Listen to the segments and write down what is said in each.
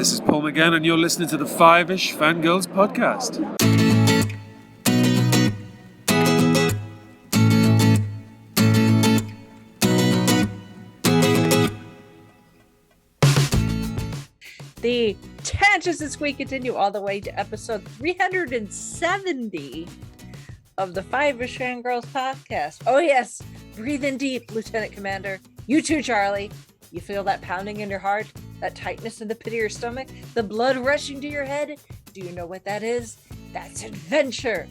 This is Paul McGann, and you're listening to the Five-ish Fangirls podcast. The tangents this week continue all the way to episode 370 of the Five-ish Fangirls podcast. Oh yes, breathe in deep, Lieutenant Commander. You too, Charlie. You feel that pounding in your heart, that tightness in the pit of your stomach, the blood rushing to your head? Do you know what that is? That's adventure.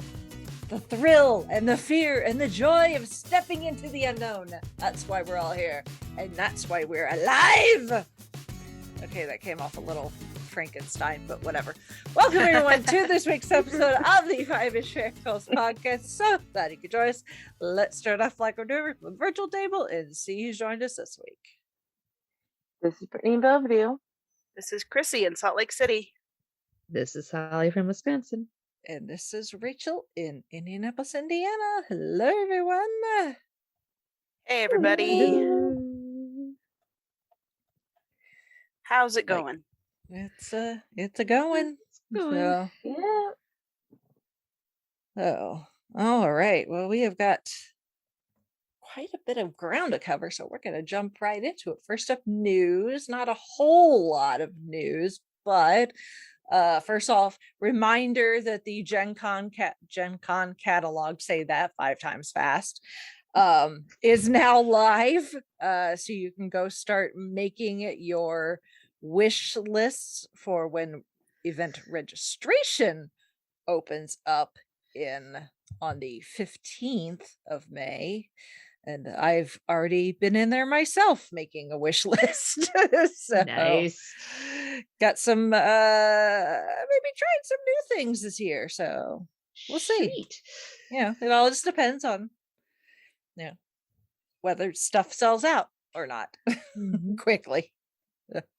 The thrill and the fear and the joy of stepping into the unknown. That's why we're all here. And that's why we're alive. Okay, that came off a little Frankenstein, but whatever. Welcome everyone to this week's episode of the Five-ish Fangirls podcast. So glad you could join us. Let's start off like we're doing with virtual table and see who's joined us this week. This is Brittany in Bellevue. This is Chrissy in Salt Lake City. This is Holly from Wisconsin. And this is Rachel in Indianapolis, Indiana. Hello, everyone. Hey, everybody. Hello. How's it going? It's a going. So, Yeah. oh, all right. Well, we have got quite a bit of ground to cover, so we're going to jump right into it. First up, news. Not a whole lot of news, but first off, reminder that the Gen Con catalog, say that 5 times fast, is now live. So you can go start making it your wish lists for when event registration opens up on the 15th of May. And I've already been in there myself making a wish list. So Nice. got some maybe tried some new things this year. So we'll see. Sweet. Yeah, it all just depends on whether stuff sells out or not quickly.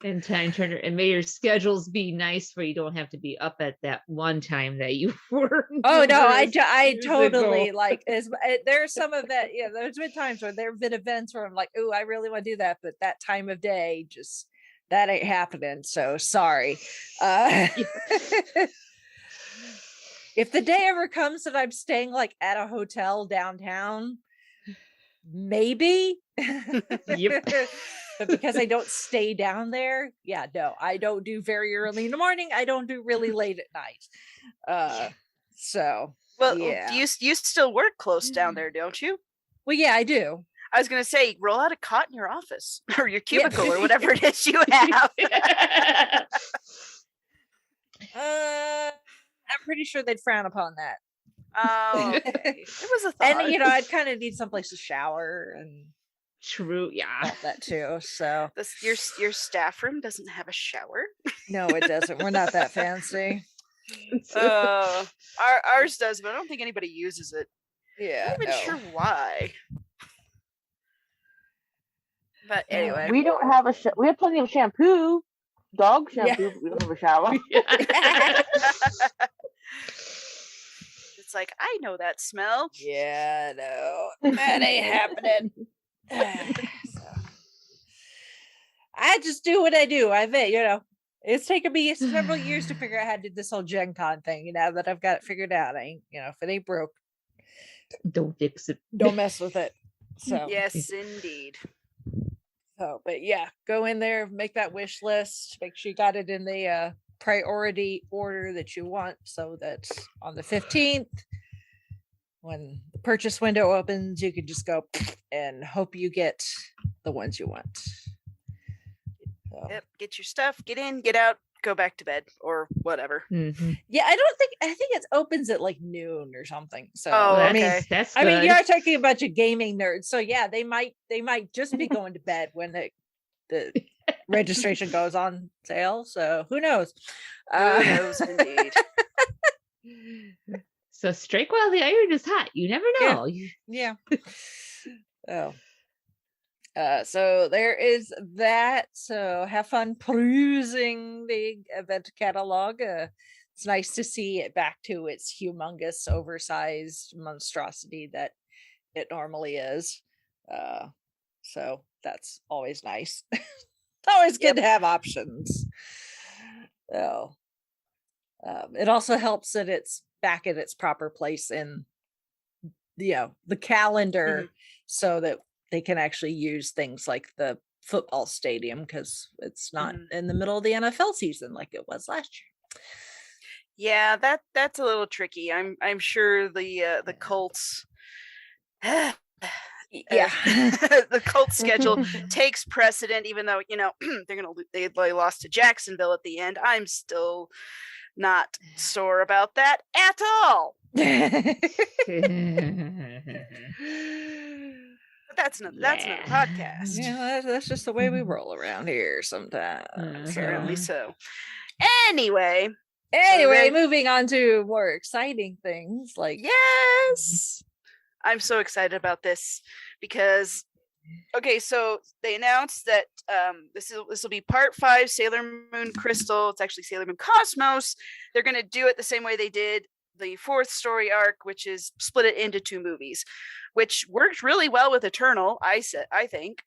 And time turner, and may your schedules be nice where you don't have to be up at that one time that you were. Oh no, I years totally ago. like there's some of that. Yeah, there's been times where there have been events where I'm like, oh, I really want to do that, but that time of day just that ain't happening. So sorry. If the day ever comes that I'm staying like at a hotel downtown, maybe. Yep. But because I don't stay down there, yeah, no, I don't do very early in the morning. I don't do really late at night. So Well, yeah. you still work close down there, don't you? Well, yeah, I do. I was going to say, roll out a cot in your office or your cubicle or whatever it is you have. I'm pretty sure they'd frown upon that. Oh, okay. It was a thought. And I'd kind of need someplace to shower and True. Yeah. all that too. So Your staff room doesn't have a shower. no, it doesn't. We're not that fancy. Ours does, but I don't think anybody uses it. Yeah, I'm not even sure why. But anyway, We don't have we have plenty of shampoo, dog shampoo, but we don't have a shower. it's like, I know that smell. Yeah, no, that ain't happening. So, I just do what I do. I bet, it's taken me several years to figure out how to do this whole Gen Con thing. Now that I've got it figured out, if it ain't broke, Don't fix it. don't mess with it. So Yes, indeed. So, but yeah, go in there, make that wish list, make sure you got it in the priority order that you want, so that on the 15th, when the purchase window opens, you can just go and hope you get the ones you want. So, Yep, get your stuff, get in, get out, go back to bed or whatever. Mhm. yeah, I think it opens at like noon or something. So Oh, I Well, mean, that's I mean, good. you are talking about your gaming nerds, so yeah, they might just be going to bed when the registration goes on sale. So who knows? Who knows, indeed. So strike while the iron is hot. You never Yeah. know. Yeah. Oh. So there is that. So have fun perusing the event catalog. It's nice to see it back to its humongous, oversized monstrosity that it normally is. So that's always nice. It's always good Yep. to have options. So it also helps that it's back in its proper place in the calendar, so that they can actually use things like the football stadium, because it's not in the middle of the NFL season like it was last year. Yeah, that's a little tricky. I'm sure the Colts Yeah. the Colts schedule takes precedent, even though they lost to Jacksonville at the end. I'm still not sore about that at all. But that's another podcast. Yeah, that's just the way we roll around here sometimes. Apparently so. Anyway, moving on to more exciting things like yes, I'm so excited about this because so they announced that this will be part 5 Sailor Moon Crystal. It's actually Sailor Moon Cosmos. They're going to do it the same way they did the 4th story arc, which is split it into 2 movies, which worked really well with Eternal. I think.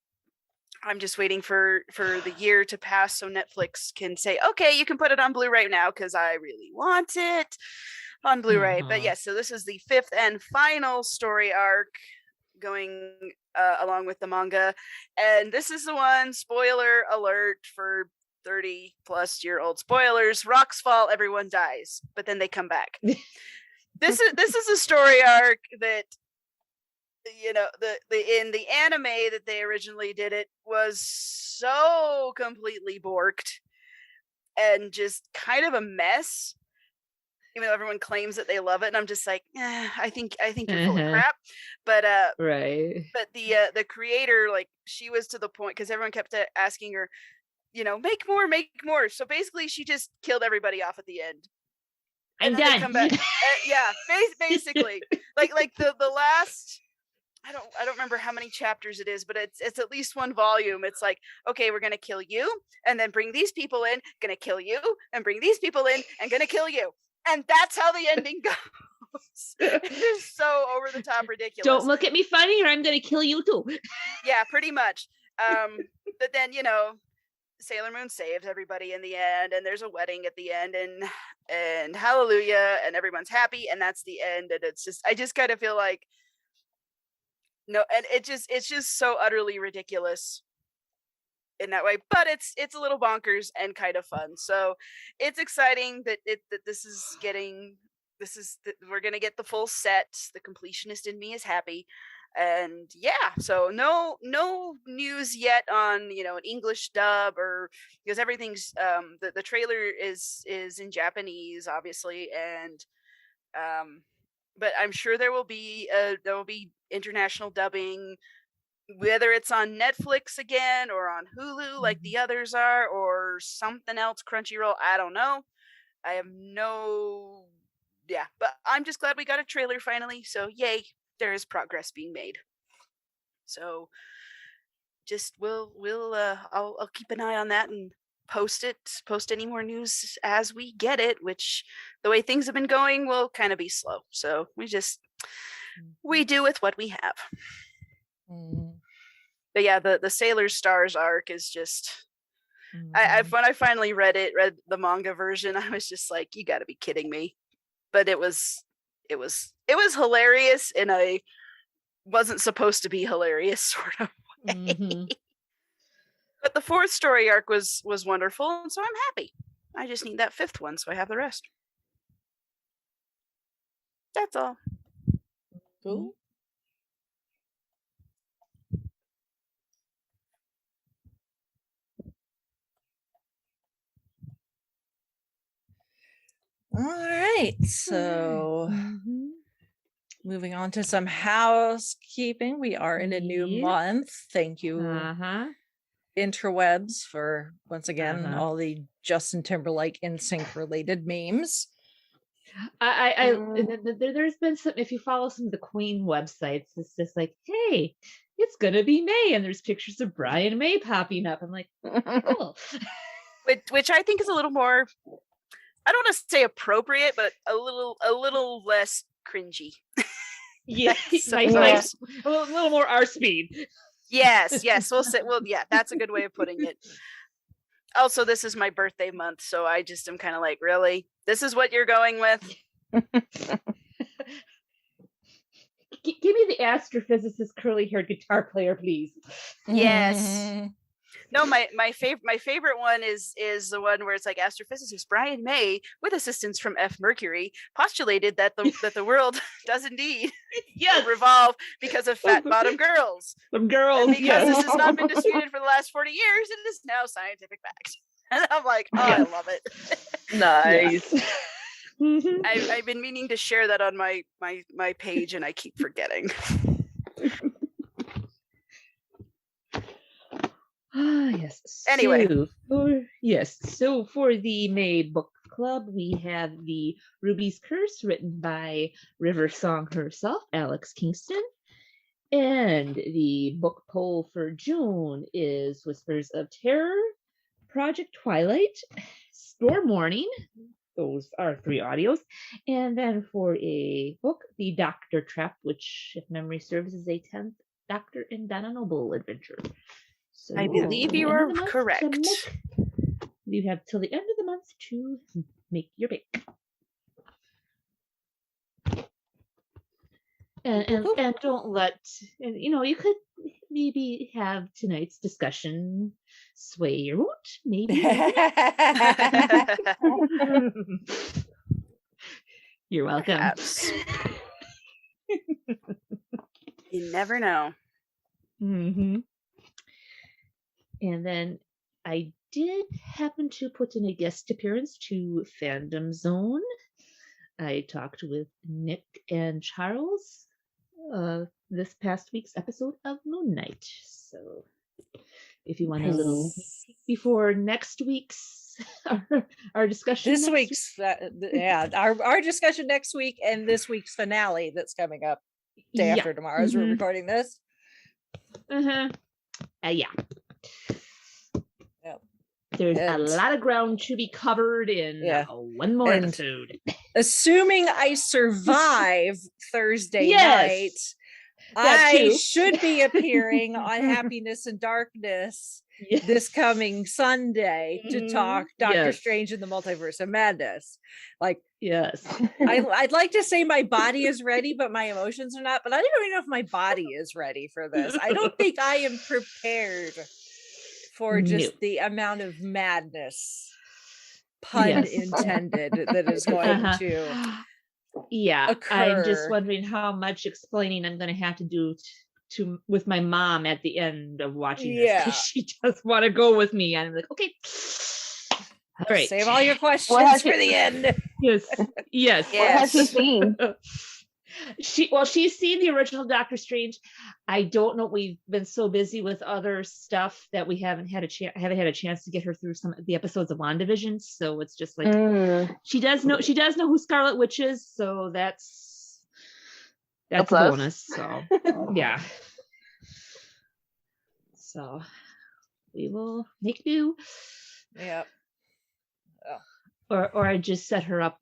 I'm just waiting for the year to pass so Netflix can say, okay, you can put it on Blu-ray now, because I really want it on Blu-ray. But yes, so this is the 5th and final story arc going along with the manga, and this is the one, spoiler alert for 30 plus year old spoilers, rocks fall, everyone dies, but then they come back. This is a story arc that in the anime that they originally did, it was so completely borked and just kind of a mess, even though everyone claims that they love it, and I'm just like, I think you're full of crap. But right. But the creator, like, she was to the point, because everyone kept asking her, make more. So basically, she just killed everybody off at the end. I'm done. Come back. Yeah, basically, like the last. I don't remember how many chapters it is, but it's at least 1 volume. It's like, okay, we're gonna kill you, and then bring these people in, gonna kill you, and bring these people in, and gonna kill you. And that's how the ending goes. It's so over the top ridiculous. Don't look at me funny, or I'm gonna kill you too. Yeah, pretty much. But then Sailor Moon saves everybody in the end, and there's a wedding at the end, and hallelujah, and everyone's happy, and that's the end. And I just kind of feel like, no, and it's just so utterly ridiculous in that way, but it's a little bonkers and kind of fun. So it's exciting that we're gonna get the full set. The completionist in me is happy, and yeah. So no news yet on an English dub, or because everything's the trailer is in Japanese, obviously, and but I'm sure there will be international dubbing, whether it's on Netflix again or on Hulu like the others are, or something else, Crunchyroll. I don't know. I have no. Yeah, but I'm just glad we got a trailer finally. So yay, there is progress being made. So just I'll keep an eye on that and post any more news as we get it, which the way things have been going will kind of be slow. So we do with what we have. But yeah, the Sailor Stars arc is just when I finally read the manga version, I was just like, you got to be kidding me. But it was hilarious in a wasn't supposed to be hilarious sort of way. But the 4th story arc was wonderful, and so I'm happy. I just need that 5th one, so I have the rest. That's all. Cool. All right, so moving on to some housekeeping. We are in a new month. Thank you, interwebs, for once again all the Justin Timberlake NSYNC related memes. There's been some, if you follow some of the Queen websites, it's just like, hey, it's gonna be May, and there's pictures of Brian May popping up. I'm like, cool. Which I think is a little more, I don't want to say appropriate, but a little less cringy. Yeah, nice, a little more our speed. Yes, we'll say. Well, yeah, that's a good way of putting it. Also, this is my birthday month, so I just am kind of like, really? This is what you're going with? Give me the astrophysicist curly-haired guitar player, please. Yes. No, my favorite one is the one where it's like astrophysicist Brian May, with assistance from F. Mercury, postulated that the world does indeed revolve because of fat bottom girls. Some girls, and because this has not been disputed for the last 40 years, it is now scientific fact. And I'm like, oh, I love it. Nice. I've been meaning to share that on my page, and I keep forgetting. Yes. Anyway. So for the May book club, we have the Ruby's Curse, written by River Song herself, Alex Kingston. And the book poll for June is Whispers of Terror, Project Twilight, Storm Warning. Those are 3 audios. And then for a book, The Doctor Trap, which, if memory serves, is a 10th Doctor and Donna Noble adventure. So I believe you are correct. You have till the end of the month to make your pick. And don't let, you could maybe have tonight's discussion sway your vote, maybe. You're welcome. Perhaps. You never know. Mm-hmm. And then I did happen to put in a guest appearance to Fandom Zone. I talked with Nick and Charles this past week's episode of Moon Knight. So if you want a little before next week's our discussion, this week's our discussion next week, and this week's finale that's coming up day after tomorrow as we're recording this. Yeah. Yep. There's a lot of ground to be covered in one more episode. Assuming I survive Thursday night, I should be appearing on Happiness and Darkness this coming Sunday to talk Doctor Strange in the Multiverse of Madness. Like, I'd like to say my body is ready, but my emotions are not. But I don't even know if my body is ready for this. I don't think I am prepared for just the amount of madness, pun intended, that is going to occur. I'm just wondering how much explaining I'm going to have to do with my mom at the end of watching this, because she does want to go with me, and I'm like, okay, all right, save all your questions for the end. Yes. What has she seen? She's seen the original Doctor Strange. I don't know. We've been so busy with other stuff that we haven't had a chance to get her through some of the episodes of WandaVision. So it's just like she does know who Scarlet Witch is. So that's a bonus. So yeah. So we will make do. Yep. Or I just set her up.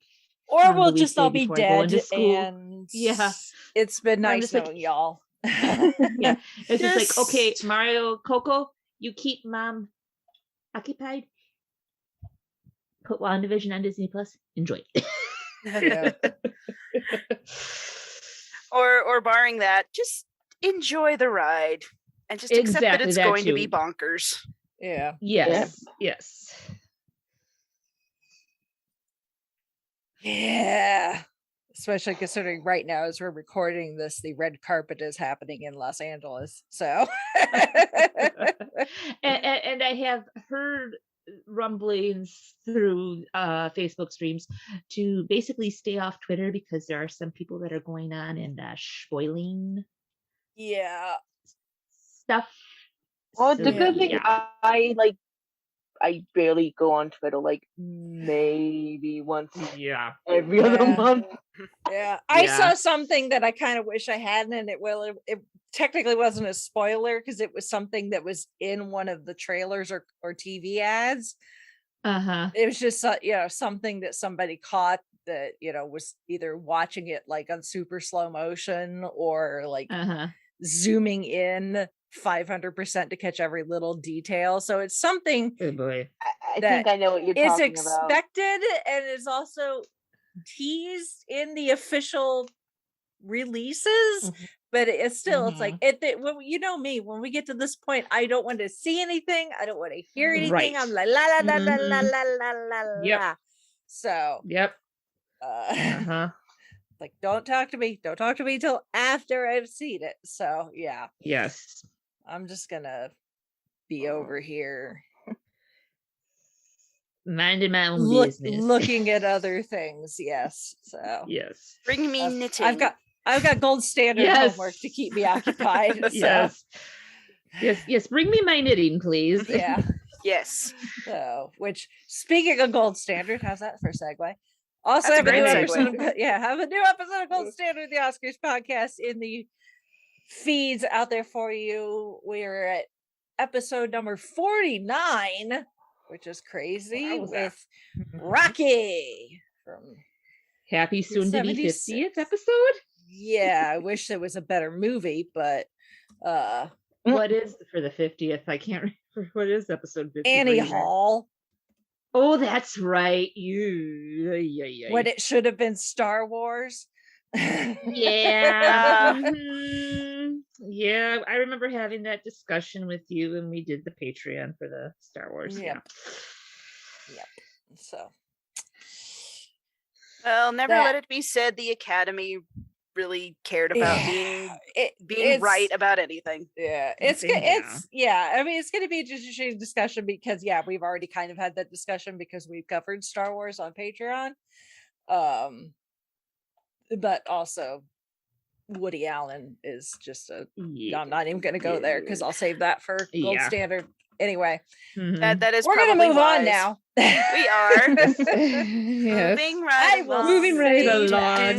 Or we'll just all be dead, and it's been nice knowing y'all. It's just like, okay, Mario, Coco, you keep mom occupied. Put WandaVision on Disney Plus. Enjoy. Or barring that, just enjoy the ride and just accept that it's going to be bonkers. Yeah. Yes. Yeah, especially considering right now, as we're recording this, the red carpet is happening in Los Angeles. So, and I have heard rumblings through Facebook streams to basically stay off Twitter, because there are some people that are going on and spoiling stuff. Well, the good thing, I barely go on Twitter, like maybe once every other month. I saw something that I kind of wish I hadn't, and it technically wasn't a spoiler, because it was something that was in one of the trailers or TV ads. It was just something that somebody caught that was either watching it like on super slow motion, or like zooming in 500% to catch every little detail. So it's something Oh boy. I that think I know what you're it's talking about. expected and is also teased in the official releases. Mhm. But it's still, it's like Mhm. when you know me, when we get to this point, I don't want to see anything. I don't want to hear anything. Right. I'm like la la la la la Mhm. la la la Yep. la. So Yep. uh like don't talk to me until after I've seen it. So yeah, Yes. I'm just gonna be over here Minding my own business. looking at other things. Yes. So Yes. Bring me knitting. I've got gold standard Yes. homework to keep me occupied. So. Yes. Yes. Bring me my knitting, please. Yeah. Yes. So, which speaking of gold standard, how's that for a segue? Also, That's a have a new great episode. segue. Have a new episode of Gold Standard, the Oscars podcast, in the feeds out there for you. We're at episode number 49, which is crazy, Wowza. with Rocky from Happy soon to be 76. 50th episode. Yeah, I wish there was a better movie, but What is for the 50th? I can't remember. What is episode 50? Annie Hall, Oh, that's right. Yeah. when it should have been Star Wars. Yeah. Mhm. Yeah, I remember having that discussion with you when we did the Patreon for the Star Wars. Yep. So Well, never That- let it be said the Academy really cared about being it's- right about anything. Yeah, it's good. Yeah. It's I mean, it's going to be just a shitty discussion because we've already kind of had that discussion because we've covered Star Wars on Patreon. But also Woody Allen is just I'm not even going to go there because I'll save that for Gold Yeah. Standard. Anyway, Mhm. That is we're going to probably move on wise. now. We are Yes. moving right I will along. Moving right say along. that.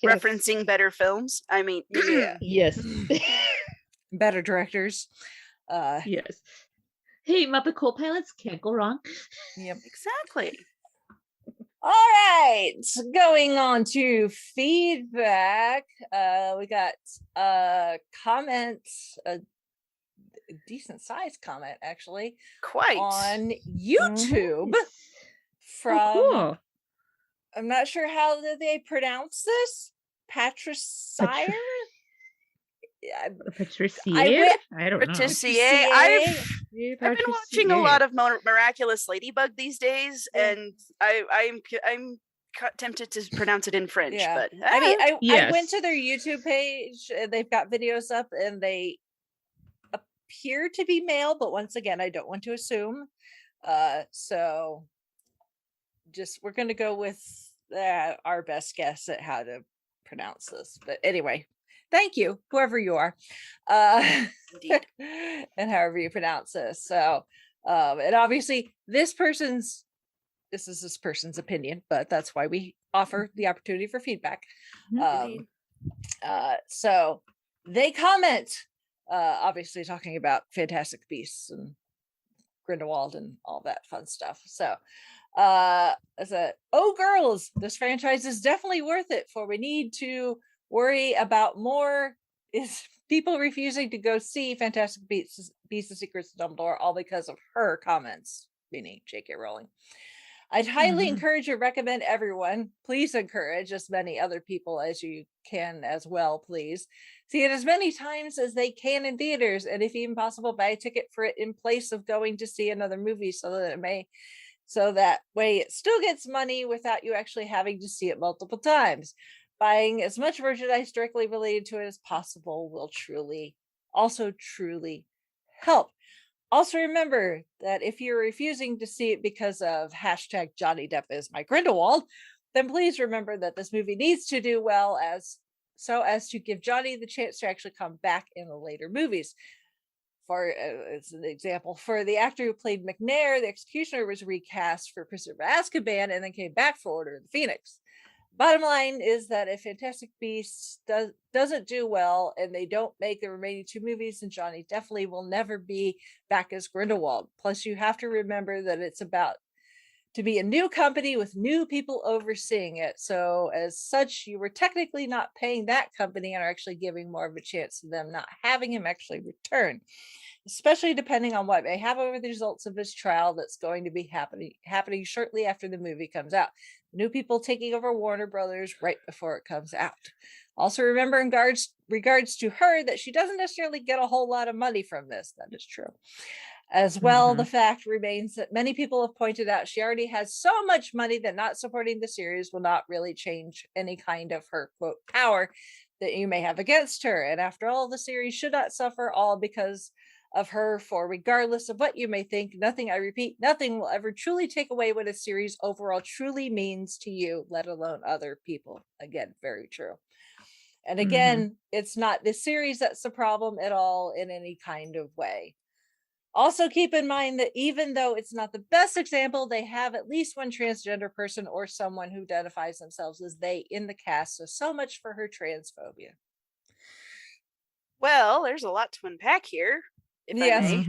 Referencing better films. I mean, Yeah. Yes. Better directors. Yes. Hey, Muppet Co-Pilots, can't go wrong. Yep. exactly. All right, going on to feedback. We got a comment, a decent sized comment actually, Quite. on YouTube from Oh, cool. I'm not sure how they pronounce this. Patricier? Patricia? I I don't know. Patricia. I've been watching a lot of Miraculous Ladybug these days, Yeah. and I'm tempted to pronounce it in French. Yeah. But I mean, I Yes. went to their YouTube page. They've got videos up, and they appear to be male, but once again, I don't want to assume. So just we're gonna go with our best guess at how to pronounce this. But anyway, thank you, whoever you are, Indeed. and however you pronounce this. So, and obviously, this is this person's opinion, but that's why we offer the opportunity for feedback. Indeed. So they comment, obviously talking about Fantastic Beasts and Grindelwald and all that fun stuff. So I said, oh girls, this franchise is definitely worth it, for we need to worry about more is people refusing to go see Fantastic Beasts and Secrets of Dumbledore, all because of her comments, meaning J.K. Rowling. I'd highly encourage and recommend everyone, please encourage as many other people as you can as well, please. See it as many times as they can in theaters, and if even possible, buy a ticket for it in place of going to see another movie so that way it still gets money without you actually having to see it multiple times. Buying as much merchandise directly related to it as possible will truly help. Also remember that if you're refusing to see it because of hashtag Johnny Depp is my Grindelwald, then please remember that this movie needs to do well as to give Johnny the chance to actually come back in the later movies. For as an example, for the actor who played McNair, the Executioner was recast for Prisoner of Azkaban and then came back for Order of the Phoenix. Bottom line is that if Fantastic Beasts doesn't do well and they don't make the remaining two movies, then Johnny definitely will never be back as Grindelwald. Plus, you have to remember that it's about to be a new company with new people overseeing it. So as such, you were technically not paying that company and are actually giving more of a chance to them not having him actually return, especially depending on what may happen with the results of his trial that's going to be happening shortly after the movie comes out. New people taking over Warner Brothers right before it comes out. Also remember in regards to her that she doesn't necessarily get a whole lot of money from this. That is true. As well, the fact remains that many people have pointed out she already has so much money that not supporting the series will not really change any kind of her, quote, power that you may have against her. And after all, the series should not suffer all because of her, for regardless of what you may think, nothing, I repeat, nothing will ever truly take away what a series overall truly means to you, let alone other people. Again, very true. And again, it's not the series that's the problem at all in any kind of way. Also keep in mind that even though it's not the best example, they have at least one transgender person or someone who identifies themselves as they in the cast. So much for her transphobia. Well, there's a lot to unpack here, if I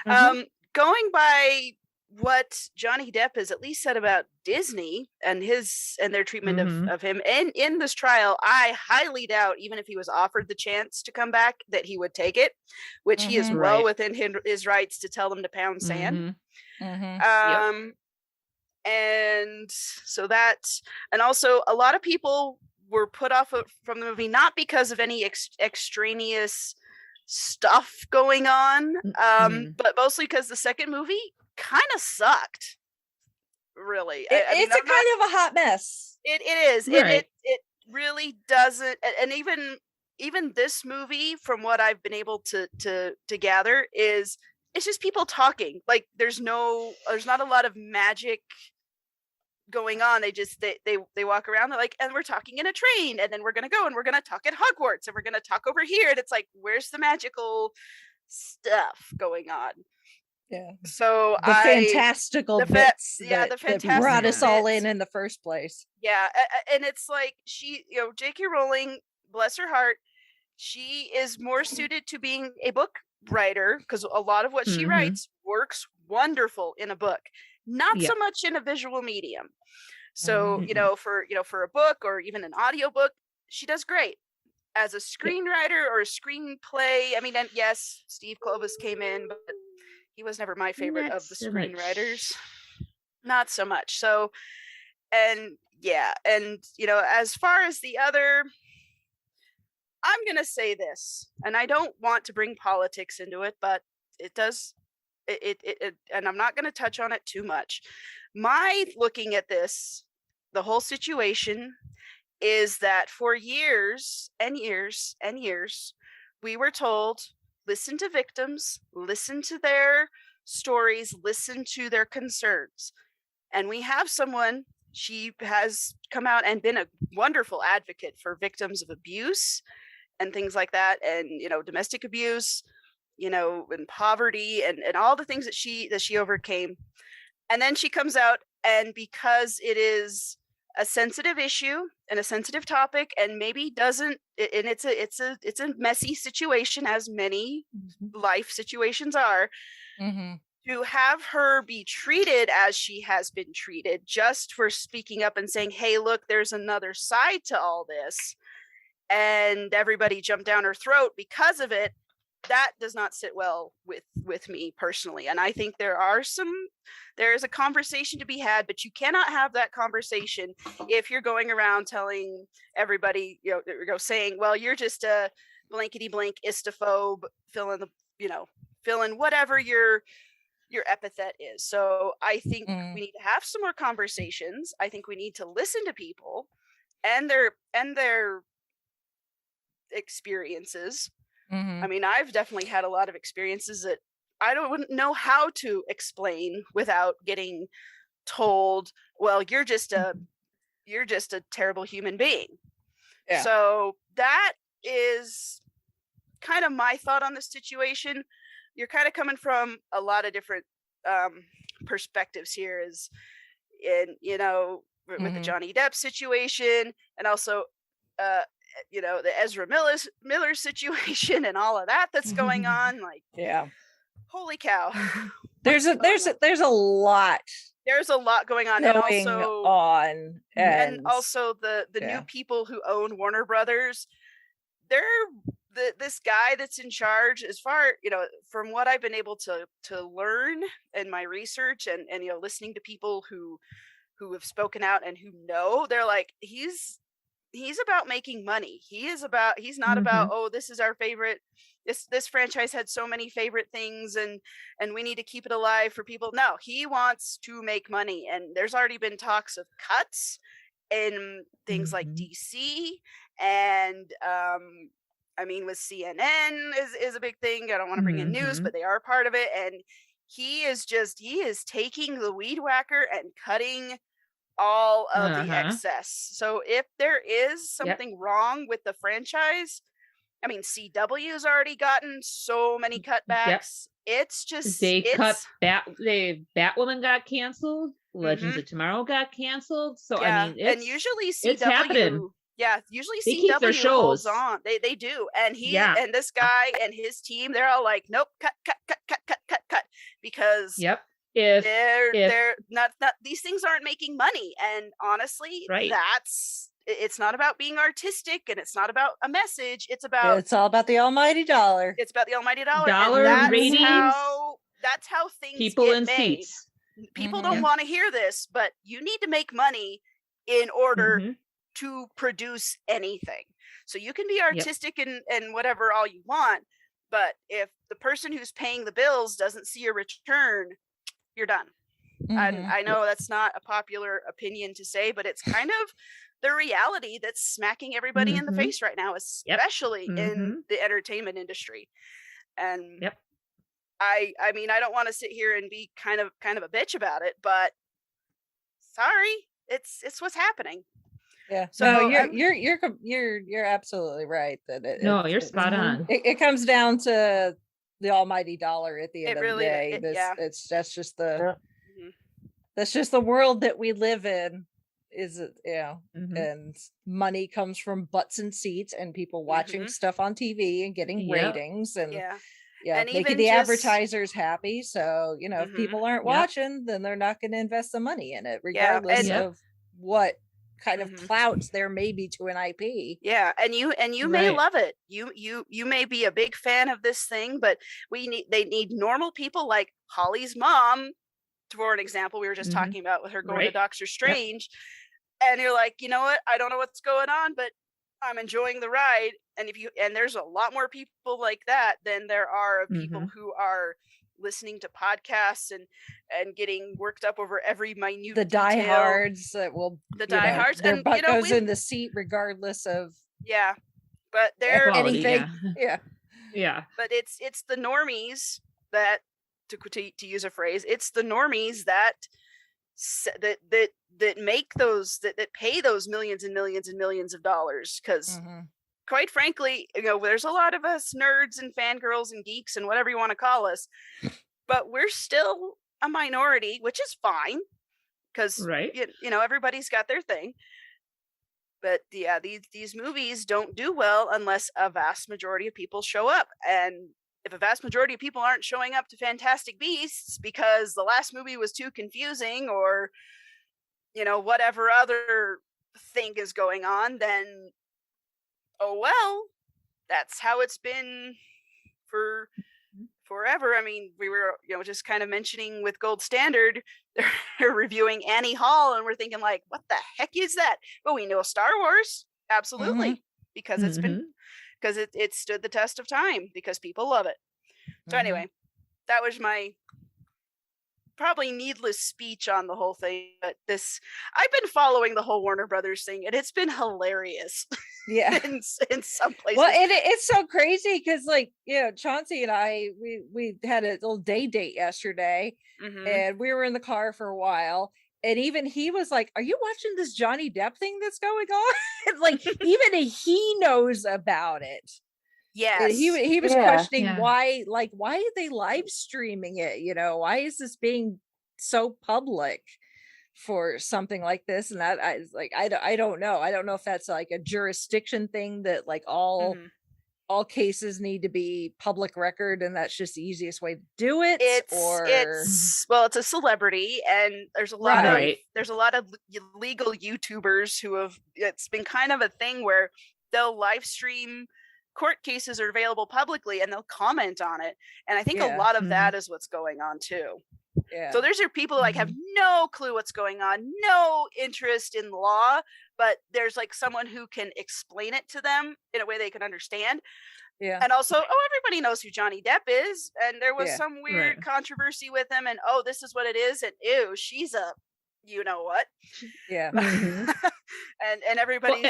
may. Going by what Johnny Depp has at least said about Disney and their treatment of him in this trial, I highly doubt, even if he was offered the chance to come back, that he would take it, which he is well within his rights to tell them to pound sand. And so and also a lot of people were put off from the movie, not because of any extraneous stuff going on, but mostly because the second movie kind of sucked, really. It's kind of a hot mess. It is. Right. It really doesn't. And even this movie, from what I've been able to gather, it's just people talking. Like there's not a lot of magic going on. They walk around, they're like, and we're talking in a train, and then we're gonna go and we're gonna talk at Hogwarts, and we're gonna talk over here, and it's like, where's the magical stuff going on? Yeah. So the fantastical bits that brought us all in the first place. Yeah, and it's like J.K. Rowling, bless her heart, she is more suited to being a book writer because a lot of what she writes works wonderful in a book, not so much in a visual medium. So for a book or even an audiobook, she does great. As a screenwriter or a screenplay, I mean, and yes, Steve Kloves came in, but he was never my favorite of the screenwriters. Not so much. So, and as far as the other, I'm going to say this, and I don't want to bring politics into it, but it does, and I'm not going to touch on it too much. My looking at this, the whole situation, is that for years and years and years, we were told, listen to victims, listen to their stories, listen to their concerns. And we have someone, she has come out and been a wonderful advocate for victims of abuse and things like that, and domestic abuse, and poverty and all the things that she overcame. And then she comes out, and because it is a sensitive issue and a sensitive topic, and maybe doesn't, and it's a messy situation, as many life situations are, to have her be treated as she has been treated just for speaking up and saying, hey, look, there's another side to all this, and everybody jumped down her throat because of it, that does not sit well with me personally. And I think there is a conversation to be had, but you cannot have that conversation if you're going around telling everybody, saying, well, you're just a blankety blank istophobe, fill in whatever your epithet is. So I think we need to have some more conversations. I think we need to listen to people and their experiences. I mean, I've definitely had a lot of experiences that I wouldn't know how to explain without getting told, well, you're just a terrible human being. Yeah. So that is kind of my thought on the situation. You're kind of coming from a lot of different perspectives here, with the Johnny Depp situation, and also the Ezra Miller situation and all of that's going on. Like, yeah, holy cow. There's a lot there's a lot going on, going on, and also the yeah. new people who own Warner Brothers. They're this guy that's in charge, as far from what I've been able to learn in my research and listening to people who have spoken out and who know, they're like, he's about making money. He's not about, oh, this is our favorite, this franchise had so many favorite things and we need to keep it alive for people. No, he wants to make money, and there's already been talks of cuts in things like DC, and I mean, with CNN is a big thing. I don't want to bring in news, but they are part of it, and he is taking the weed whacker and cutting all of the excess. So if there is something wrong with the franchise, I mean, CW's already gotten so many cutbacks. It's just Batwoman got canceled. Legends of Tomorrow got canceled. So I mean, and usually CW, it's happening. Yeah, usually they keep their CW shows holds on. They do, and and this guy and his team, they're all like, nope, cut, because they're not these things aren't making money, and honestly, it's not about being artistic, and it's not about a message. It's all about the almighty dollar. It's about the almighty dollar. Ratings. That's how things people get in made. Seats. People don't want to hear this, but you need to make money in order to produce anything. So you can be artistic and whatever all you want, but if the person who's paying the bills doesn't see a return, you're done. And I know that's not a popular opinion to say, but it's kind of the reality that's smacking everybody in the face right now, especially in the entertainment industry. And I mean, I don't want to sit here and be kind of a bitch about it, but sorry, it's what's happening. Yeah. So you're absolutely right that you're spot on. It comes down to the almighty dollar at the end of the day. That's just the world that we live in. And money comes from butts and seats and people watching stuff on TV and getting ratings and and making the advertisers happy. So if people aren't watching, then they're not going to invest the money in it, regardless of what kind of clout there may be to an IP. Yeah, and you may love it. You may be a big fan of this thing, but they need normal people like Holly's mom, for an example. We were just talking about with her going to Doctor Strange, and you're like, you know what? I don't know what's going on, but I'm enjoying the ride. And there's a lot more people like that than there are of people who are listening to podcasts and getting worked up over every minute the detail. diehards that will diehards, their and butt goes in the seat regardless of but they're anything. But it's the normies that to use a phrase, it's the normies that make those that pay those millions and millions and millions of dollars, because quite frankly, there's a lot of us nerds and fangirls and geeks and whatever you want to call us, but we're still a minority, which is fine, because everybody's got their thing. But these movies don't do well unless a vast majority of people show up, and if a vast majority of people aren't showing up to Fantastic Beasts because the last movie was too confusing, or whatever other thing is going on, then oh well, that's how it's been for forever. I mean, we were just kind of mentioning with Gold Standard, they're reviewing Annie Hall, and we're thinking like, what the heck is that? But we know Star Wars, absolutely, because it's been because it stood the test of time, because people love it. So anyway, that was my probably needless speech on the whole thing, but I've been following the whole Warner Brothers thing, and it's been hilarious. in some places. Well, and it's so crazy because Chauncey and I we had a little day date yesterday, and we were in the car for a while, and even he was like, are you watching this Johnny Depp thing that's going on? Like even he knows about it. Yes. And he was questioning why are they live streaming it? Why is this being so public for something like this? And that I don't know. I don't know if that's like a jurisdiction thing that like all all cases need to be public record and that's just the easiest way to do it? It's well, it's a celebrity, and there's a lot Right. of legal YouTubers who have, it's been kind of a thing where they'll live stream court cases are available publicly and they'll comment on it. And I think a lot of that is what's going on too. Yeah. So there's people who like have no clue what's going on, no interest in law, but there's like someone who can explain it to them in a way they can understand. Yeah. And also, everybody knows who Johnny Depp is, and there was some weird controversy with him, and this is what it is, and ew, she's a you know what. Yeah. and everybody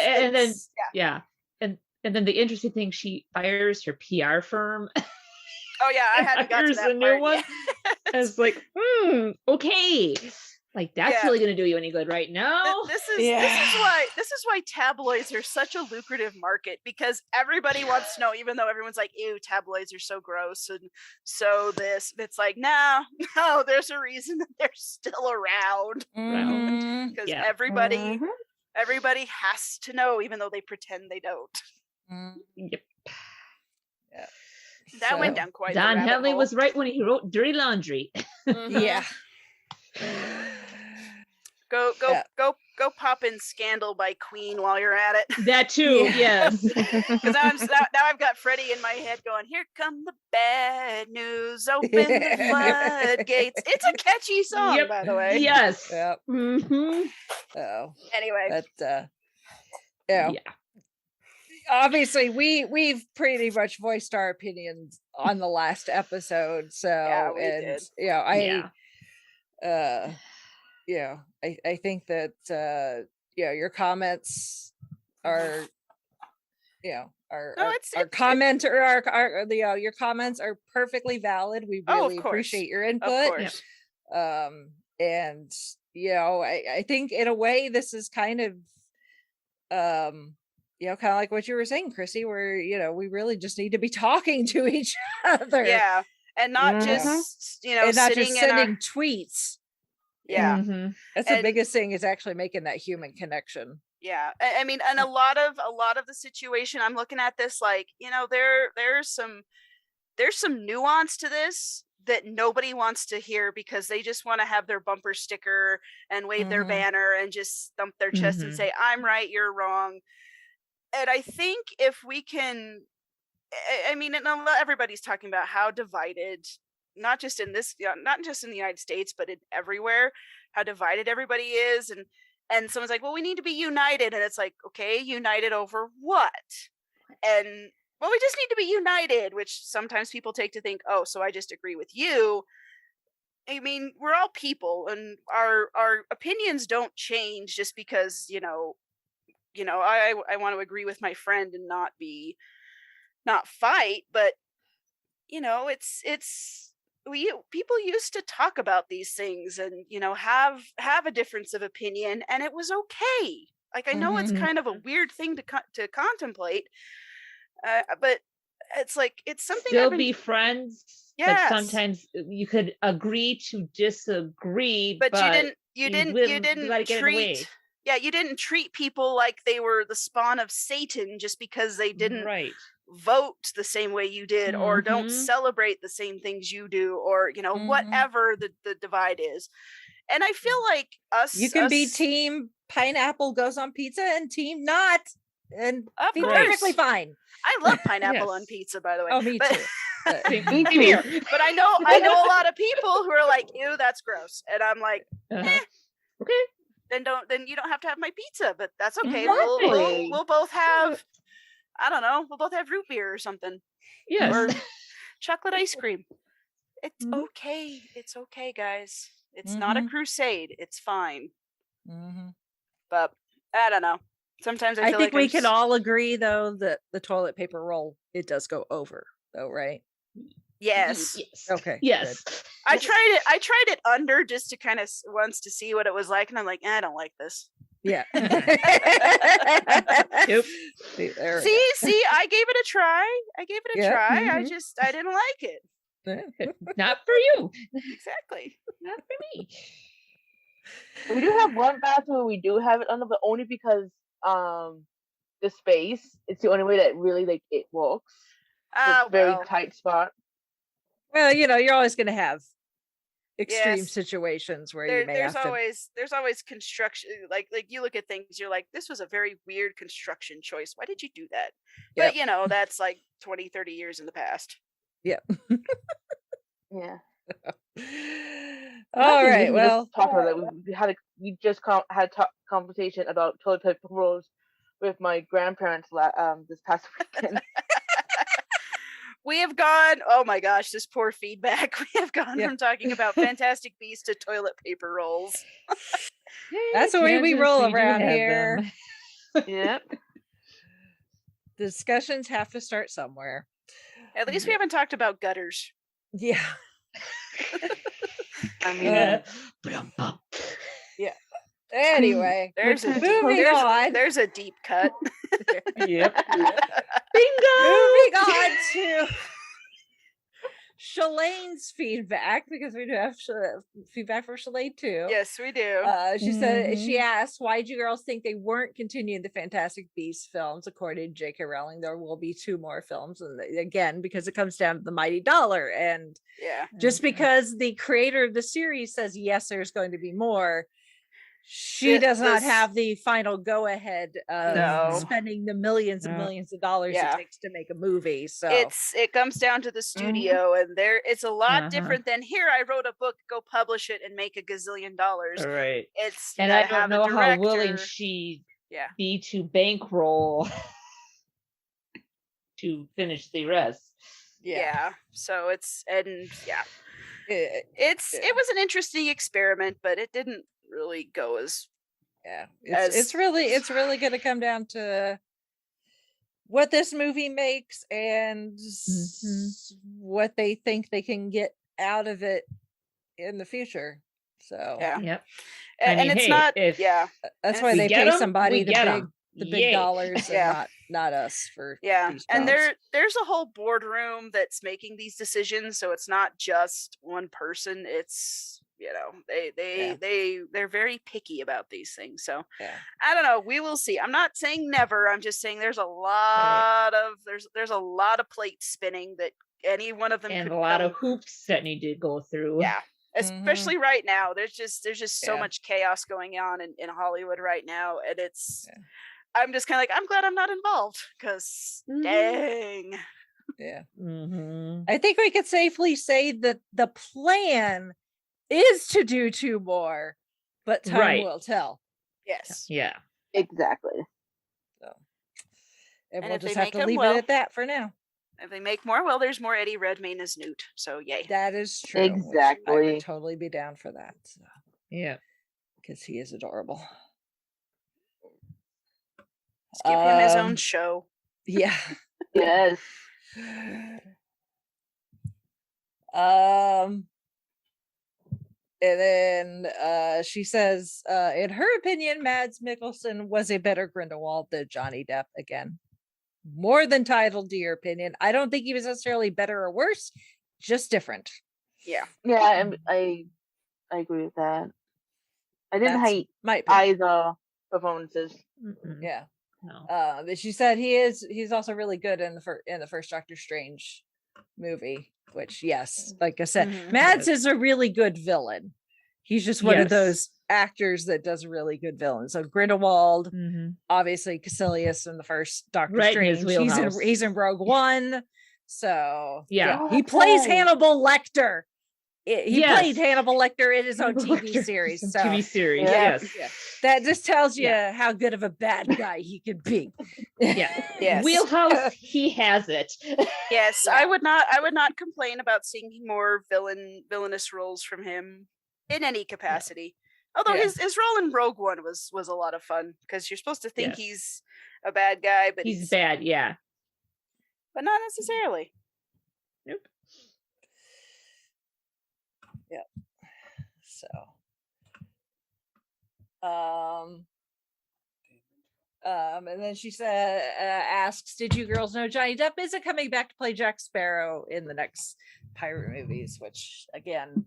and then the interesting thing, she fires her PR firm. Oh yeah, I hadn't got to that part. One. I was like, okay, like that's really gonna do you any good right now. This is why tabloids are such a lucrative market, because everybody wants to know, even though everyone's like, ew, tabloids are so gross and so this. It's like, no, there's a reason that they're still around. Because everybody has to know, even though they pretend they don't. Yep. Yeah. That went down quite. Don Henley was right when he wrote Dirty Laundry. Yeah. Go pop in Scandal by Queen while you're at it. That too, yes. Because now I've got Freddie in my head going, here come the bad news, open the floodgates. It's a catchy song, by the way. Yes. Yep. So anyway. But obviously we've pretty much voiced our opinions on the last episode. So I think that your comments are your comments are perfectly valid. We really appreciate your input. Of course. And I think in a way this is kind of kind of like what you were saying, Chrissy, where we really just need to be talking to each other. Yeah. And not just and not just sending tweets. Yeah. That's the biggest thing, is actually making that human connection. Yeah. I mean, and a lot of the situation, I'm looking at this like, there's some nuance to this that nobody wants to hear, because they just want to have their bumper sticker and wave their banner and just thump their chest and say, I'm right, you're wrong. And I think if we can, I mean, everybody's talking about how divided, not just in the United States, but everywhere, how divided everybody is. And someone's like, well, we need to be united. And it's like, okay, united over what? And well, we just need to be united, which sometimes people take to think, oh, so I just agree with you. I mean, we're all people, and our opinions don't change just because, I want to agree with my friend and not fight, but people used to talk about these things and have a difference of opinion, and it was okay. Like, I know it's kind of a weird thing to contemplate, but it's like, it's something. Still be friends. Yes. But sometimes you could agree to disagree, but you didn't treat. Yeah, you didn't treat people like they were the spawn of Satan just because they didn't vote the same way you did, or don't celebrate the same things you do, or whatever the divide is. And I feel like you can be team pineapple goes on pizza and team not, and be perfectly fine. I love pineapple on pizza, by the way. Oh, me too. Me too. But I know a lot of people who are like, ew, that's gross. And I'm like, okay. Then you don't have to have my pizza, but that's okay. We'll both have, I don't know, we'll both have root beer or something. Yes. Or chocolate ice cream. It's okay. It's okay, guys. It's not a crusade. It's fine. But I don't know. Sometimes I think we can all agree, though, that the toilet paper roll, it does go over, though, right? Yes. Okay. Yes. Good. I tried it under just to kind of once to see what it was like, and I'm like, I don't like this. Yeah. See, I gave it a try. I didn't like it. Not for you. Exactly. Not for me. We do have one bathroom where we do have it under, but only because the space, it's the only way that really like it works. a very Well, tight spot. Well, you're always going to have extreme Yes. situations where you may there's have to. there's always construction, like you look at things, you're like, this was a very weird construction choice. Why did you do that? But that's like 20-30 years in the past. Yep. Yeah. All right. We Well, just talked about that. We just had a conversation about toilet paper rolls with my grandparents this past weekend. We have gone, oh my gosh, this poor feedback. We have gone from talking about Fantastic Beasts to toilet paper rolls. that's the way we roll around here. Yep. Discussions have to start somewhere. At least we haven't talked about gutters. Yeah. I mean, yeah. Anyway, there's a deep cut. Yep. Bingo! Moving on to Shalane's feedback, because we do have feedback for Shalane too. Yes, we do. She said, she asked, why do you girls think they weren't continuing the Fantastic Beasts films? According to J.K. Rowling, there will be 2 more films. And again, because it comes down to the mighty dollar. And just because the creator of the series says, yes, there's going to be more, she does not have the final go-ahead of spending the millions and millions of dollars it takes to make a movie. So it comes down to the studio, and it's a lot different than, here, I wrote a book, go publish it and make $1 gazillion. Right. It's, and I don't know how willing she be to bankroll to finish the rest. So it was an interesting experiment, but it didn't really go as it's really going to come down to what this movie makes and what they think they can get out of it in the future. So and it's not that's why they pay somebody the big dollars and not us for and there's a whole boardroom that's making these decisions, so it's not just one person. It's they're very picky about these things. So I don't know, we will see. I'm not saying never, I'm just saying there's a lot of there's a lot of plates spinning that any one of them and a lot of hoops that need to go through. Especially right now. There's just so much chaos going on in Hollywood right now, and it's I'm just kind of like, I'm glad I'm not involved, because dang. I think we could safely say that the plan is to do 2 more, but time will tell. Yes. Yeah. Exactly. So, and we'll just have to leave it at that for now. If they make more, well, there's more Eddie Redmayne as Newt. So yay. That is true. Exactly. I would totally be down for that. So. Yeah. Because he is adorable. Let's give him his own show. Yeah. Yes. And then she says, in her opinion, Mads Mikkelsen was a better Grindelwald than Johnny Depp. Again, more than titled to your opinion. I don't think he was necessarily better or worse, just different. Yeah, I agree with that. I didn't hate either performances. Yeah. No. But she said he's also really good in the first Doctor Strange movie, which like I said, Mads is a really good villain. He's just one of those actors that does a really good villain. So Grindelwald, obviously Caecilius in the first Doctor Strange. He's in Rogue One. So he plays Hannibal Lecter. He played Hannibal Lecter in his own TV series. So TV series, yes. That just tells you how good of a bad guy he could be. Yes. Wheelhouse, he has it. Yes, I would not complain about seeing more villainous roles from him in any capacity. Although his role in Rogue One was a lot of fun, because you're supposed to think he's a bad guy, but he's bad, but not necessarily. Nope. Yep. So, and then she said, asks, "Did you girls know Johnny Depp isn't coming back to play Jack Sparrow in the next pirate movies?" Which, again,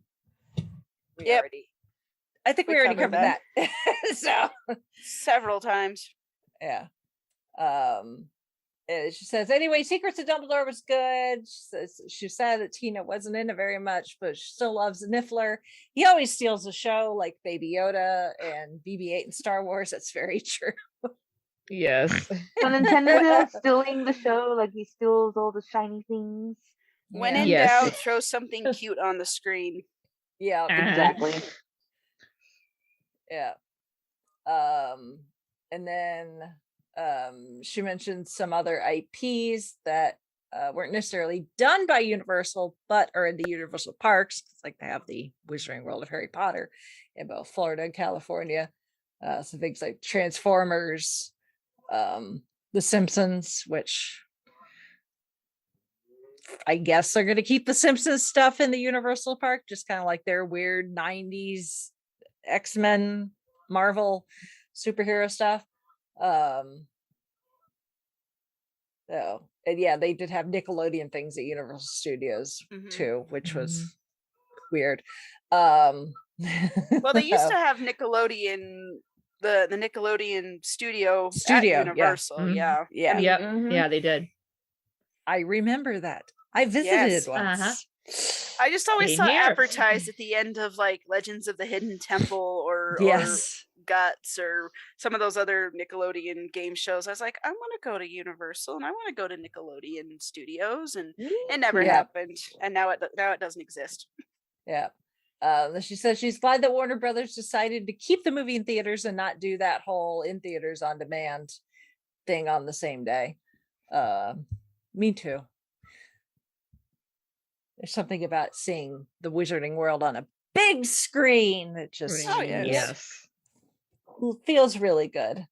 we already covered that. So several times. Yeah. She says, anyway, Secrets of Dumbledore was good. She says she's sad that Tina wasn't in it very much, but she still loves Niffler. He always steals the show, like Baby Yoda and BB-8 in Star Wars. That's very true. Yes. So Nintendo stealing the show, like he steals all the shiny things. When Yeah. in Yes. doubt, throw something cute on the screen. Yeah. Exactly. Yeah. And then she mentioned some other IPs that weren't necessarily done by Universal, but are in the Universal parks. It's like they have the Wizarding World of Harry Potter in both Florida and California. So things like Transformers, The Simpsons, which I guess they're going to keep the Simpsons stuff in the Universal park, just kind of like their weird 90s X-Men Marvel superhero stuff. So, and yeah, they did have Nickelodeon things at Universal Studios too, which was weird. Well, they used to have Nickelodeon, the Nickelodeon studio at yeah. Universal. Yeah. Yeah. Yep. Mhm. Yeah, they did. I remember that. I visited once. I just always Same saw here. advertised at the end of like Legends of the Hidden Temple or Yes. Guts or some of those other Nickelodeon game shows. I was like, I want to go to Universal and I want to go to Nickelodeon Studios, and it never Yeah. happened. And now it doesn't exist. Yeah. She says she's glad that Warner Brothers decided to keep the movie in theaters and not do that whole in theaters on demand thing on the same day. Me too. There's something about seeing the Wizarding World on a big screen that just Oh, yes. Yes. feels really good.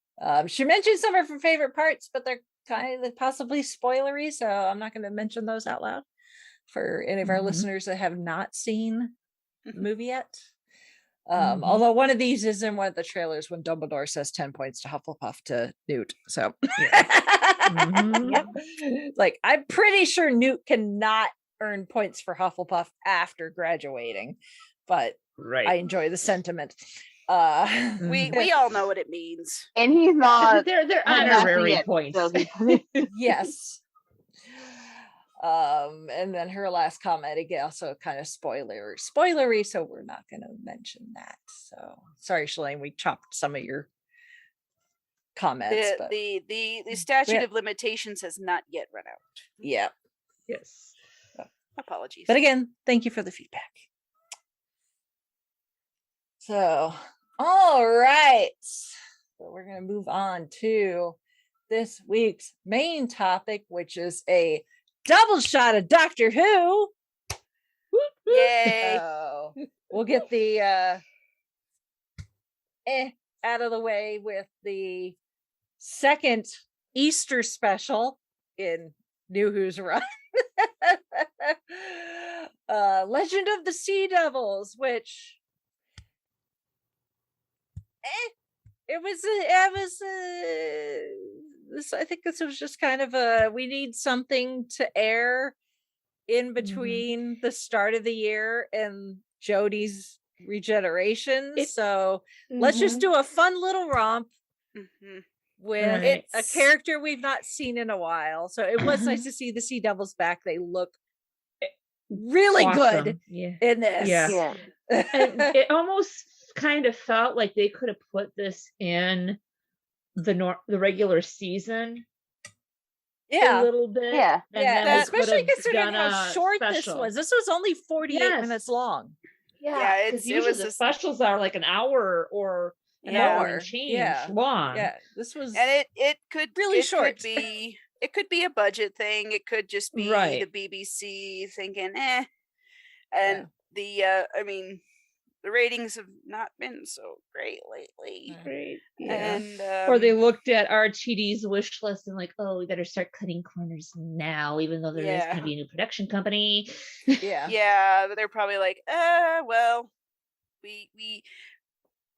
She mentioned some of her favorite parts, but they're kind of possibly spoilery, so I'm not going to mention those out loud for any of our listeners that have not seen the movie yet. Although one of these is in one of the trailers when Dumbledore says 10 points to Hufflepuff to Newt. So like, I'm pretty sure Newt cannot earn points for Hufflepuff after graduating, but Right. I enjoy the sentiment. We all know what it means. And he's not. they're he's not honorary yet, points. so he- Yes. And then her last comment again, also kind of spoilery, so we're not going to mention that. So sorry, Shalane, we chopped some of your comments. But The statute of limitations has not yet run out. yeah. Yes. Apologies. But again, thank you for the feedback. So, all right. So we're going to move on to this week's main topic, which is a double shot of Doctor Who. Yay. So we'll get the out of the way with the second Easter special in New Who's Run. Legend of the Sea Devils, which I think this was just kind of we need something to air in between the start of the year and Jodie's regeneration. So let's just do a fun little romp with a character we've not seen in a while. So it was nice to see the Sea Devils back. They look really Awesome. good Yeah. in this. Yeah. And it almost kind of felt like they could have put this in the regular season a little bit. Yeah. And then they could especially have considering done how a short special. this was only 48 minutes long. Yeah, Because usually the specials are like an hour or an hour and change long. Yeah, this was, and it could really short. It could be a budget thing. It could just be the BBC thinking, and I mean, the ratings have not been so great lately. Right. And or they looked at RTD's wish list and like, oh, we better start cutting corners now, even though there is going to be a new production company. Yeah, they're probably like, well,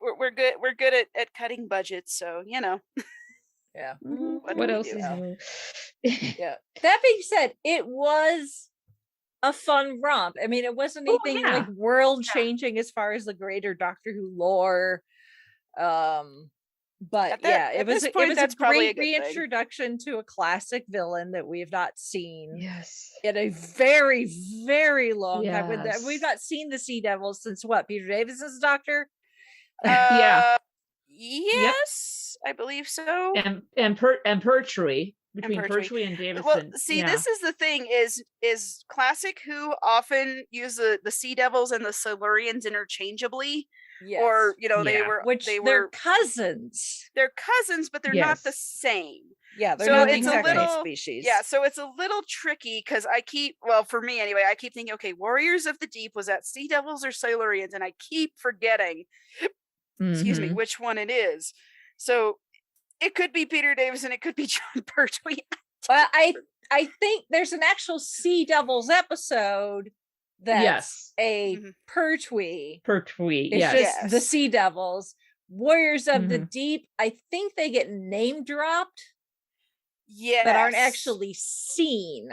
we're good at cutting budgets, so you know. Yeah. What else is new? Yeah. That being said, it was a fun romp. I mean, it wasn't anything like world changing as far as the greater Doctor Who lore. But At it this was point, it was that's a probably a great good thing. reintroduction to a classic villain that we have not seen Yes. in a very, very long time. We've Yes. not seen the Sea Devils since what? Peter Davis's Doctor? Yeah. Yes, I believe so. And Pertwee, between Pertwee. Pertwee and Davison. Well, see, this is the thing: is classic Who often use the Sea Devils and the Silurians interchangeably, Yes. or Yeah. they're cousins. They're cousins, but they're not the same. Yeah, they're So not the it's a exact same little species. Yeah, so it's a little tricky because for me anyway, I keep thinking, okay, Warriors of the Deep, was that Sea Devils or Silurians? And I keep forgetting, excuse me, which one it is. So it could be Peter Davison, it could be John Pertwee. But I think there's an actual Sea Devils episode that's a Pertwee. Pertwee, It's just the Sea Devils. Warriors of the Deep, I think they get name dropped. Yes. But aren't actually seen.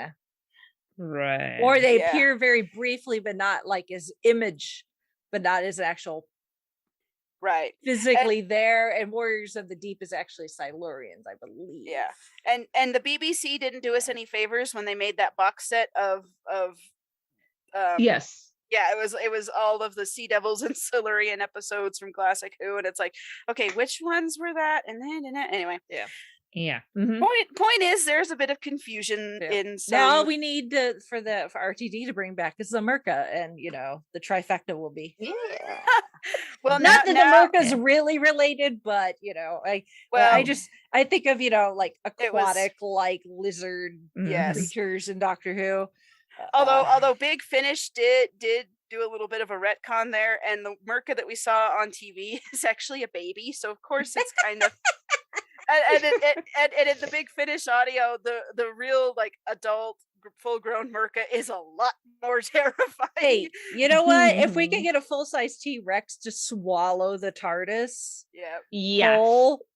Right. Or they appear very briefly, but not like as image, but not as actual physically there. And Warriors of the Deep is actually Silurians, I believe. Yeah. And the BBC didn't do us any favors when they made that box set of yes. Yeah, it was all of the Sea Devils and Silurian episodes from Classic Who, and it's like, okay, which ones were that? And then anyway. Yeah. Yeah. Point is, there's a bit of confusion in some. Now we need for RTD to bring back is the Merca, and the trifecta will be. Well, not that the Merca's really related, but I think of like aquatic like lizard creatures in Doctor Who. Although Big Finish did do a little bit of a retcon there, and the Merca that we saw on TV is actually a baby, so of course it's kind of. And in the Big Finish audio, the real like adult full-grown Merca is a lot more terrifying. Hey, you know what? If we could get a full-size T-Rex to swallow the TARDIS,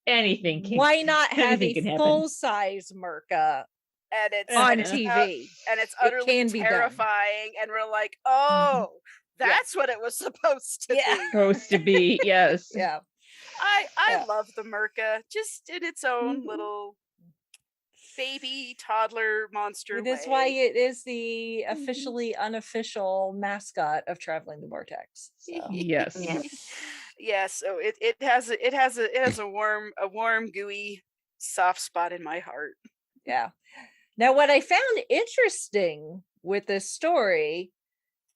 anything can, why not have a full-size Merca and it's on TV? And it's utterly terrifying, and we're like, oh, that's what it was supposed to be. Supposed to be, yes. Yeah. I love the Merca, just in its own little baby toddler monster. That's why it is the officially unofficial mascot of Traveling the Vortex. So. Yes. Yes. So it has a warm, gooey, soft spot in my heart. Yeah. Now, what I found interesting with this story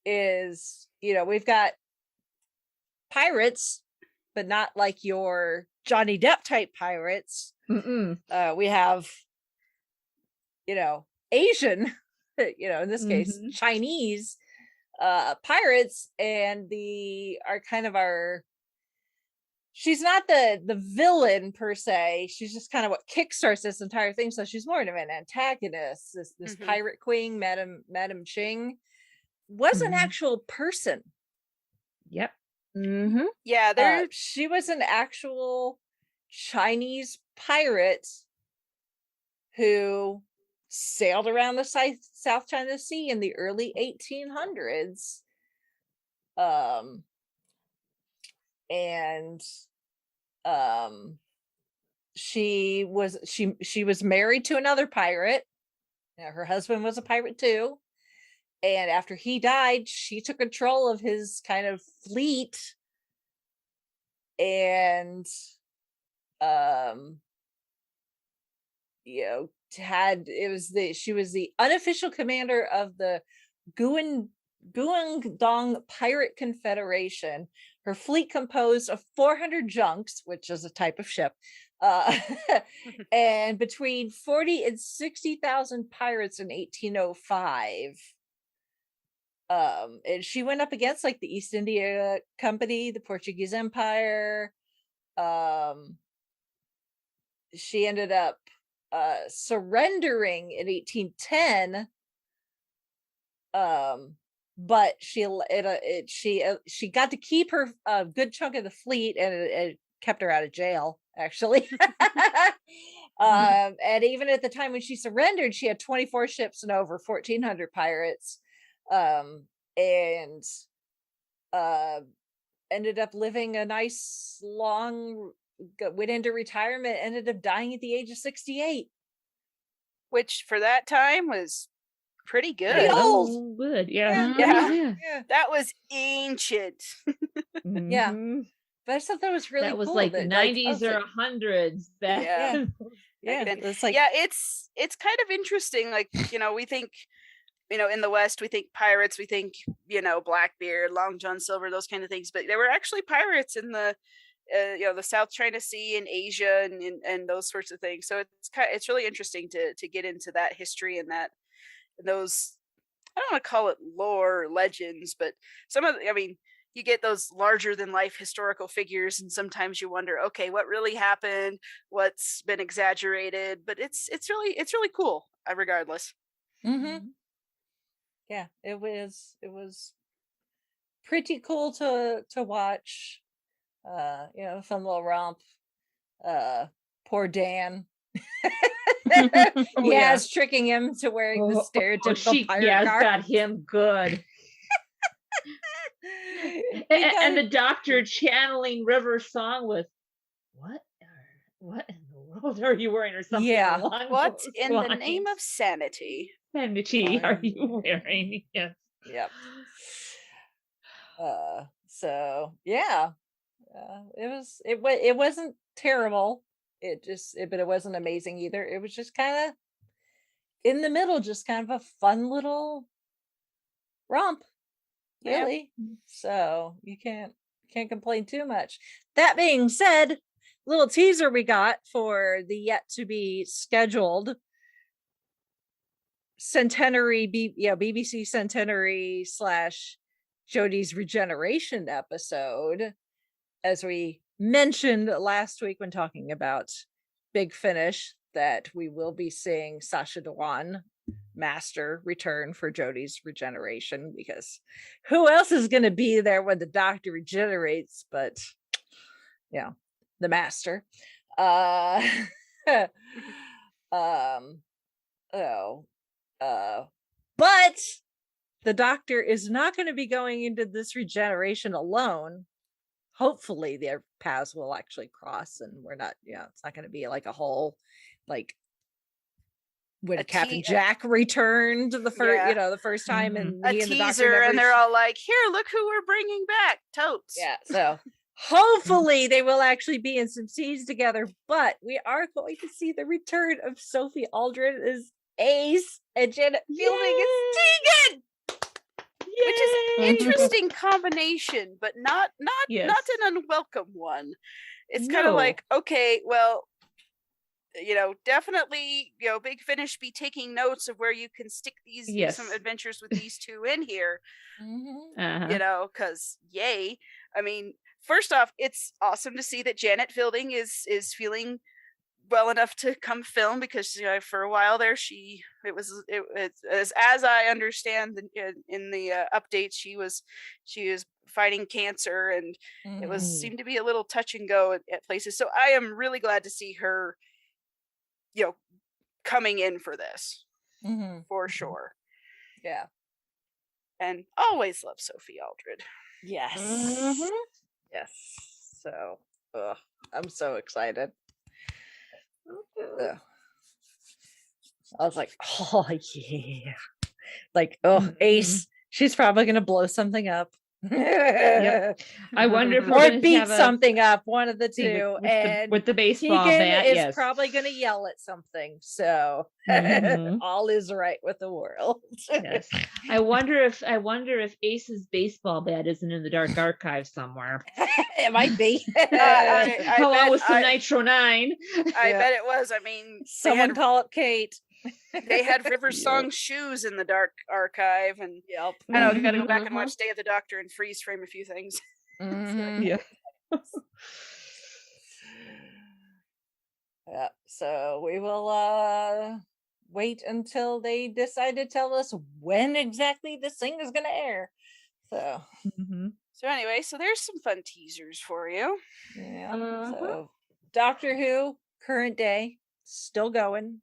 is, we've got pirates, but not like your Johnny Depp type pirates. We have, Asian, in this case, Chinese pirates, and she's not the villain per se. She's just kind of what kickstarts this entire thing. So she's more of an antagonist. This pirate queen, Madam Ching, was an actual person. Yep. Yeah, she was an actual Chinese pirate who sailed around the South China Sea in the early 1800s. She was married to another pirate. Her husband was a pirate too. And after he died, she took control of his kind of fleet, and she was the unofficial commander of the Guangdong Pirate Confederation. Her fleet composed of 400 junks, which is a type of ship, and between 40 and 60,000 pirates in 1805. And she went up against like the East India Company, the Portuguese Empire. She ended up surrendering in 1810. But she got to keep her good chunk of the fleet, and it kept her out of jail, actually. And even at the time when she surrendered, she had 24 ships and over 1,400 pirates. And ended up living a nice long went into retirement, ended up dying at the age of 68. Which for that time was pretty good. Pretty old. Oh, good. Yeah. Yeah. Yeah. That was ancient. Yeah. Mhm. But I thought that was really That was cool. like that, 90s I or was 100s back Yeah. then. yeah. then. It's like, Yeah, it's kind of interesting. Like, we think, in the West, we think pirates, we think, Blackbeard, Long John Silver, those kind of things. But there were actually pirates in the, the South China Sea and Asia and those sorts of things. So it's really interesting to get into that history and those. I don't want to call it lore or legends, but you get those larger than life historical figures, and sometimes you wonder, okay, what really happened? What's been exaggerated? But it's really cool, regardless. yeah, it was pretty cool to watch. Fun little romp. Poor Dan. Yeah. Tricking him to wearing the stereotypical she pirate garb. got him good. And the doctor channeling River Song with, what in the world are you wearing, or something? Yeah. along What those in the lines. name of sanity? Sanity are you wearing? Yes. Yep. So yeah, it wasn't terrible. But it wasn't amazing either. It was just kind of in the middle, just kind of a fun little romp, Yeah. really. So you can't complain too much. That being said, little teaser we got for the yet to be scheduled centenary BBC centenary / Jodie's regeneration episode, as we mentioned last week when talking about Big Finish, that we will be seeing Sacha Dhawan, Master, return for Jodie's regeneration, because who else is going to be there when the Doctor regenerates but the Master. But the Doctor is not going to be going into this regeneration alone. Hopefully their paths will actually cross, and we're not, it's not going to be like a whole, like when Captain Jack returned the first, the first time, and a he and the Doctor teaser, never and they're all like, "Here, look who we're bringing back, totes." Yeah, so hopefully they will actually be in some scenes together. But we are going to see the return of Sophie Aldred as Ace and Janet Fielding as Tegan. Which is an interesting combination, but not Yes. an unwelcome one. It's kind of No. like, okay, well, definitely, Big Finish be taking notes of where you can stick these some adventures with these two in here. Uh-huh. Because yay. I mean, first off, it's awesome to see that Janet Fielding is feeling well enough to come film, because for a while there it was as I understand in the updates, she was fighting cancer, and it seemed to be a little touch and go at places. So I am really glad to see her coming in for this, for sure. Yeah, and always love Sophie Aldred. Yes. Yes. So I'm so excited. I was like, oh yeah, like Ace, she's probably gonna blow something up. Yep. I wonder if we're or gonna beat have something up, one of the two, with the baseball Tegan bat. is Yes, probably gonna yell at something, so all is right with the world. yes. I wonder if Ace's baseball bat isn't in the dark archive somewhere. It might be. Along with some Nitro 9. I bet it was. I mean, someone call up Kate. They had River Song shoes in the dark archive, and I know you got to go back and watch Day of the Doctor and freeze frame a few things. Yeah. Yeah. So we will wait until they decide to tell us when exactly this thing is going to air. So. So anyway, so there's some fun teasers for you. Yeah. So Doctor Who, current day, still going,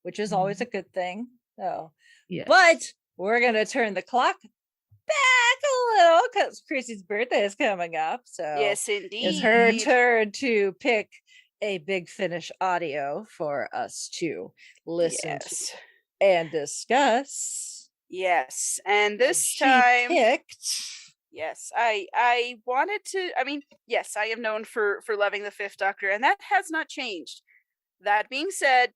which is always a good thing. So, yeah. But we're gonna turn the clock back a little because Chrissy's birthday is coming up. So Yes, indeed. it's her turn to pick a Big Finish audio for us to listen to Yes. and discuss. Yes. And this She time, picked. yes, I wanted to. I mean, yes, I am known for loving the Fifth Doctor, and that has not changed. That being said,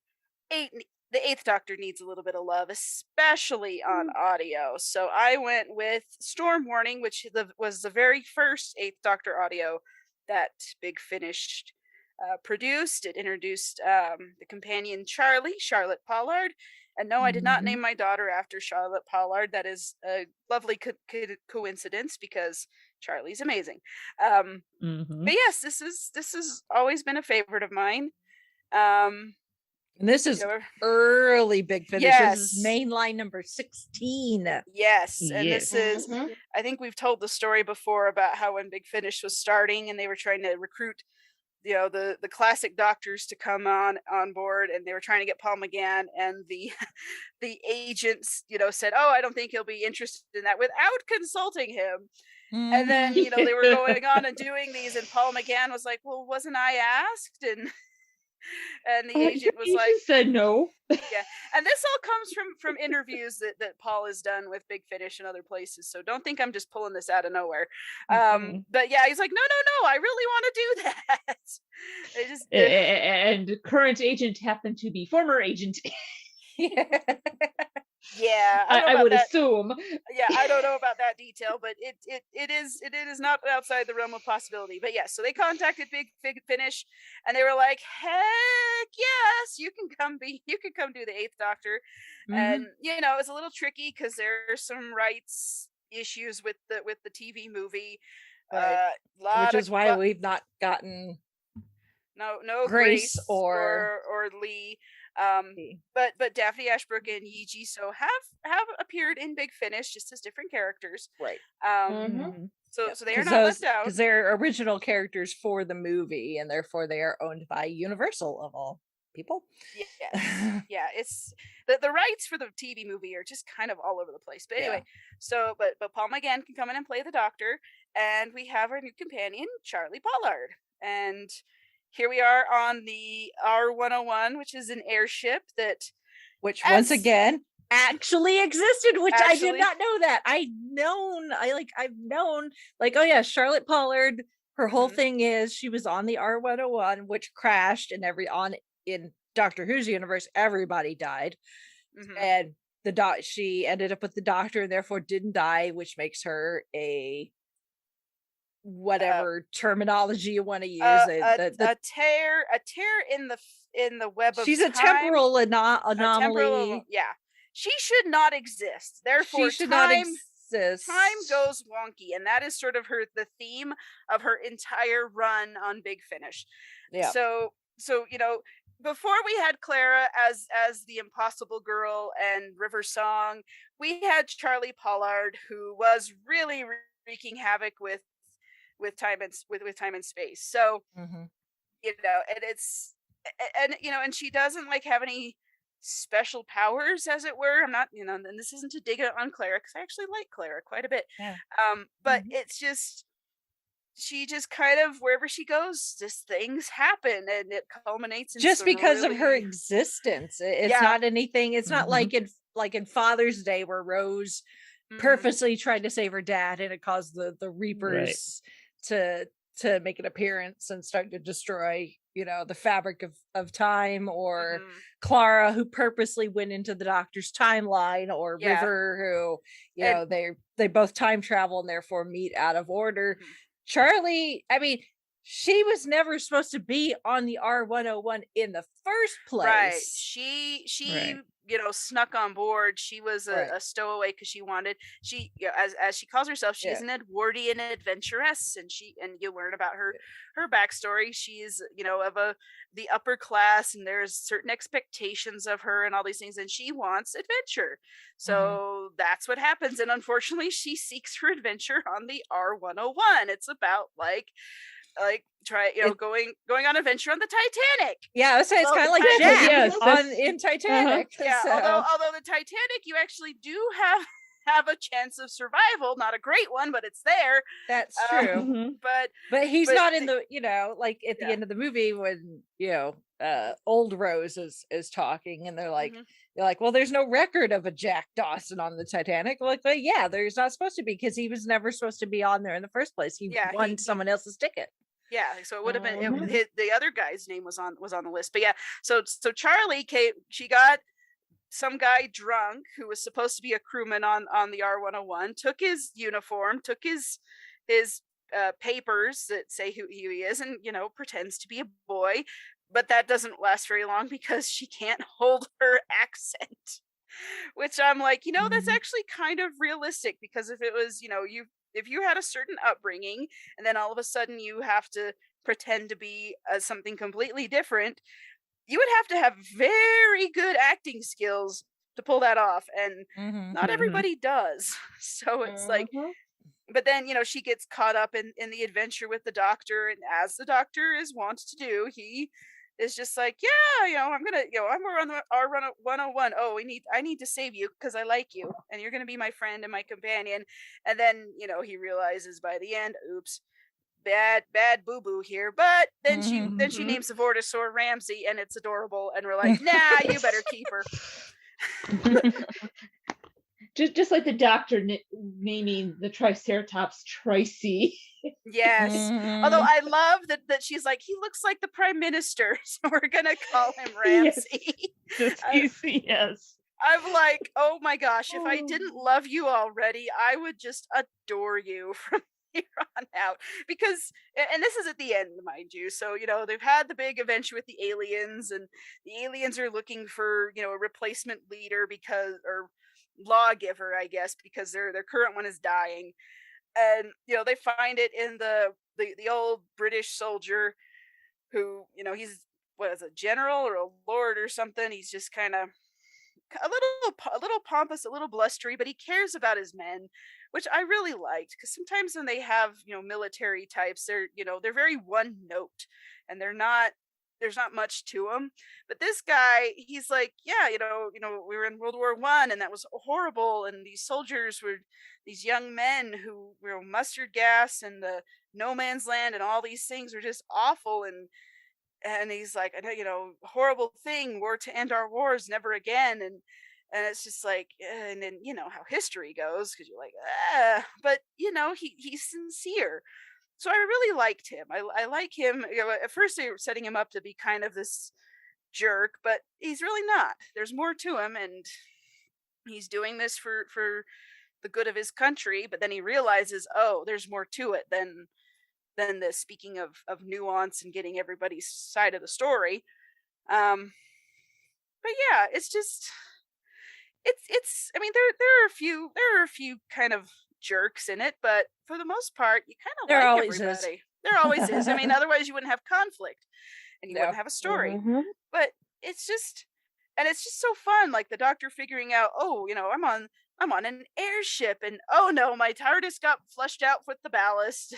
the Eighth Doctor needs a little bit of love, especially on audio. So I went with Storm Warning, which was the very first Eighth Doctor audio that Big Finish produced. It introduced the companion Charlotte Pollard. And no, I did not name my daughter after Charlotte Pollard. That is a lovely coincidence because Charlie's amazing. But yes, this has always been a favorite of mine. And this is You know, early Big Finish. This is Yes. mainline number 16. yes, and Yes. this is. I think we've told the story before about how when Big Finish was starting and they were trying to recruit, the classic doctors to come on board, and they were trying to get Paul McGann, and the agents, said, "Oh, I don't think he'll be interested in that," without consulting him. And then, they were going on and doing these, and Paul McGann was like, "Well, wasn't I asked?" And the agent was like, said no. yeah. And this all comes from interviews that Paul has done with Big Finish and other places. So don't think I'm just pulling this out of nowhere. But yeah, he's like, no, I really want to do that. They just And current agent happened to be former agent. yeah, I would that. assume. Yeah, I don't know about that detail, but it is not outside the realm of possibility. But yes, so they contacted Big Finish, and they were like, "Heck yes, you can come do the Eighth Doctor." And it's a little tricky because there's some rights issues with the TV movie, Right. Which is why we've not gotten no Grace or Lee. But Daphne Ashbrook and Yi Ji So have appeared in Big Finish just as different characters. Right. So they are not left out because they're original characters for the movie, and therefore they are owned by Universal of all people. Yeah, yeah. It's the rights for the TV movie are just kind of all over the place. But anyway, so but Paul McGann can come in and play the Doctor, and we have our new companion Charlie Pollard, and here we are on the R101, which is an airship which once again actually existed, which I did not know that. I've known, oh yeah, Charlotte Pollard, her whole thing is she was on the R101, which crashed, and in Doctor Who's universe, everybody died. And she ended up with the Doctor and therefore didn't die, which makes her a whatever terminology you want to use, a tear in the web of she's time. A temporal anomaly. Yeah, she should not exist. Therefore, she should not exist. Time goes wonky, and that is sort of the theme of her entire run on Big Finish. Yeah. So before we had Clara as the impossible girl and River Song, we had Charlie Pollard, who was really wreaking havoc with time and space. So and it's and she doesn't have any special powers, as it were. I'm not, and this isn't to dig on Clara, because I actually like Clara quite a bit. Yeah. But it's just, she just kind of, wherever she goes, just things happen, and it culminates in just because of her existence. It's not anything. It's not like in Father's Day, where Rose purposely tried to save her dad, and it caused the Reapers to make an appearance and start to destroy the fabric of time, or Clara, who purposely went into the Doctor's timeline, or River, who they both time travel and therefore meet out of order. Charlie, I mean, she was never supposed to be on the R101 in the first place. Right. She snuck on board. She was a stowaway because she wanted, as she calls herself, she is an Edwardian adventuress, and you learn about her backstory. She's of the upper class, and there's certain expectations of her and all these things, and she wants adventure. So that's what happens, and unfortunately she seeks her adventure on the R101. It's about going on adventure on the Titanic. Yeah, I would say it's kind of like Jack in Titanic. Yeah, so. although the Titanic, you actually do have have a chance of survival. Not a great one, but it's there. That's true. Mhm. But he's but not in the, like at the Yeah. end of the movie when, old Rose is talking and they're like, Mhm. well, there's no record of a Jack Dawson on the Titanic. Like, well, yeah, there's not supposed to be because he was never supposed to be on there in the first place. He Yeah, won someone else's ticket. Yeah, so it would have been Mhm. the other guy's name was on the list. But yeah, so Charlie came, she got some guy drunk who was supposed to be a crewman on the R101, took his uniform, took his papers that say who he is, and pretends to be a boy. But that doesn't last very long because she can't hold her accent. Which I'm like, that's Mhm. actually kind of realistic, because if it was, if you had a certain upbringing and then all of a sudden you have to pretend to be something completely different, you would have to have very good acting skills to pull that off, and not Mhm. everybody does. So it's like, Mhm. but then she gets caught up in the adventure with the doctor, and as the doctor is wont to do, he is just like, yeah, I'm gonna, I'm gonna run our run 101. Oh, I need to save you because I like you and you're gonna be my friend and my companion. And then he realizes by the end, oops, bad boo boo here. But then she Mhm. names the Vortisaur Ramsey, and it's adorable, and we're like, nah, you better keep her. Just like the doctor naming the Triceratops Tricey. Yes. Although I love that she's like, he looks like the prime minister, so we're gonna call him Yes. Ramsey. Yes. I'm like, oh my gosh, if I Oh. didn't love you already, I would just adore you from here on out. Because, and this is at the end, mind you, so they've had the big adventure with the aliens, and the aliens are looking for a replacement leader, because, or lawgiver, I guess, because their current one is dying. And they find it in the old British soldier who, he's, what is a general or a lord or something. He's just kind of a little pompous, a little blustery, but he cares about his men, which I really liked, because sometimes when they have military types, they're very one note, and there's not much to them. But this guy, he's like, yeah, we were in World War I, and that was horrible, and these soldiers were these young men who were mustard gas and the no man's land and all these things were just awful. And he's like, I know, horrible thing, war to end our wars, never again. And it's just like, and then how history goes, because you're like, but he's sincere. So I really liked him. I like him. At first they were setting him up to be kind of this jerk, but he's really not. There's more to him, and he's doing this for the good of his country. But then he realizes, oh, there's more to it than this. Speaking of nuance and getting everybody's side of the story. But yeah, it's just, it's I mean, there are a few kind of jerks in it, but for the most part you kind of There like always is. everybody. There always is. I mean, otherwise you wouldn't have conflict and you No. wouldn't have a story. Mhm. But it's just, and it's just so fun, like the doctor figuring out, oh, I'm on an airship, and oh no, my TARDIS got flushed out with the ballast.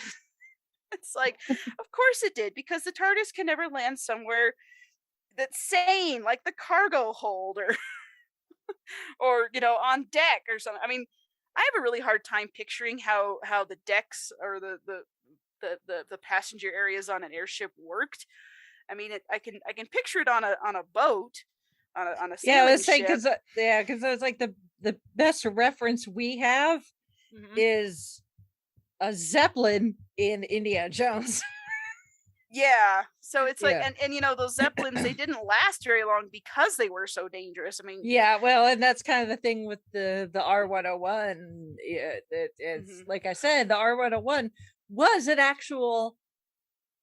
It's like, of course it did, because the TARDIS can never land somewhere that's sane, like the cargo hold, or on deck or something. I mean, I have a really hard time picturing how the decks or the passenger areas on an airship worked. I mean, I can picture it on a boat, on a Yeah, I sailing was saying ship. because I was like the best reference we have Mhm. is a Zeppelin in Indiana Jones. Yeah, so it's like, Yeah. and those zeppelins, they didn't last very long because they were so dangerous. I mean, Yeah, well, and that's kind of the thing with the R101. Yeah, it's Mhm. like I said, the R101 was an actual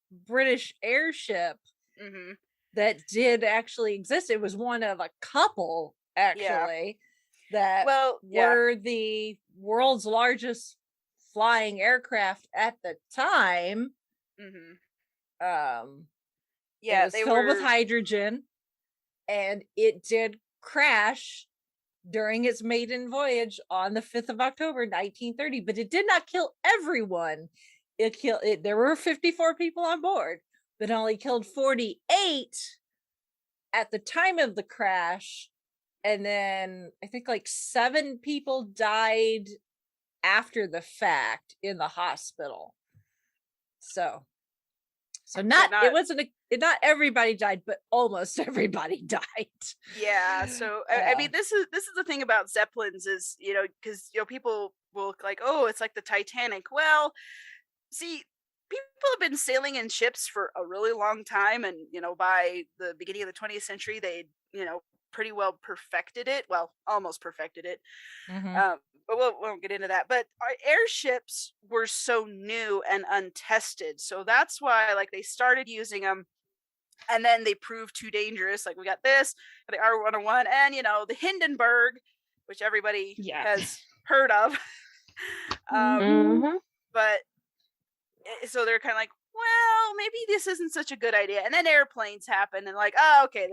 British airship Mhm. that did actually exist. It was one of a couple actually that Well, yeah. were the world's largest flying aircraft at the time. Mhm. It Yeah, was they filled with were. hydrogen, and it did crash during its maiden voyage on the 5th of October 1930, but it did not kill everyone. It killed it. There were 54 people on board, but only killed 48 at the time of the crash, and then I think like 7 people died after the fact in the hospital. So not everybody died, but almost everybody died. Yeah, so I mean, this is the thing about Zeppelins is, because people will look like, oh, it's like the Titanic. Well, see, people have been sailing in ships for a really long time, and by the beginning of the 20th century, they pretty well perfected it. Well, almost perfected it. Mhm. But we won't get into that. But our airships were so new and untested, so that's why like they started using them, and then they proved too dangerous. Like we got this, the R101, and the Hindenburg, which everybody Yeah. has heard of. Mhm. But so they're kind of like, well, maybe this isn't such a good idea. And then airplanes happen, and like, oh, okay,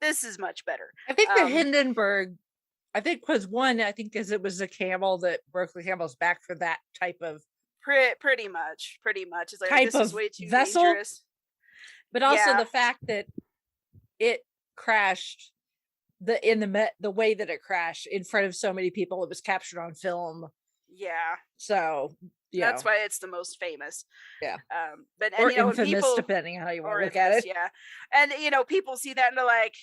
this is much better. I think the Hindenburg, was one. I think because it was a camel that broke the camel's back for that type of Pretty much. It's like, type this is of way too vessel. dangerous. But also Yeah. the fact that it crashed the way that it crashed in front of so many people, it was captured on film. Yeah. So That's why it's the most famous. Yeah. But or and, when infamous, people, depending on how you want or to look at infamous, it. yeah. And people see that and they're like,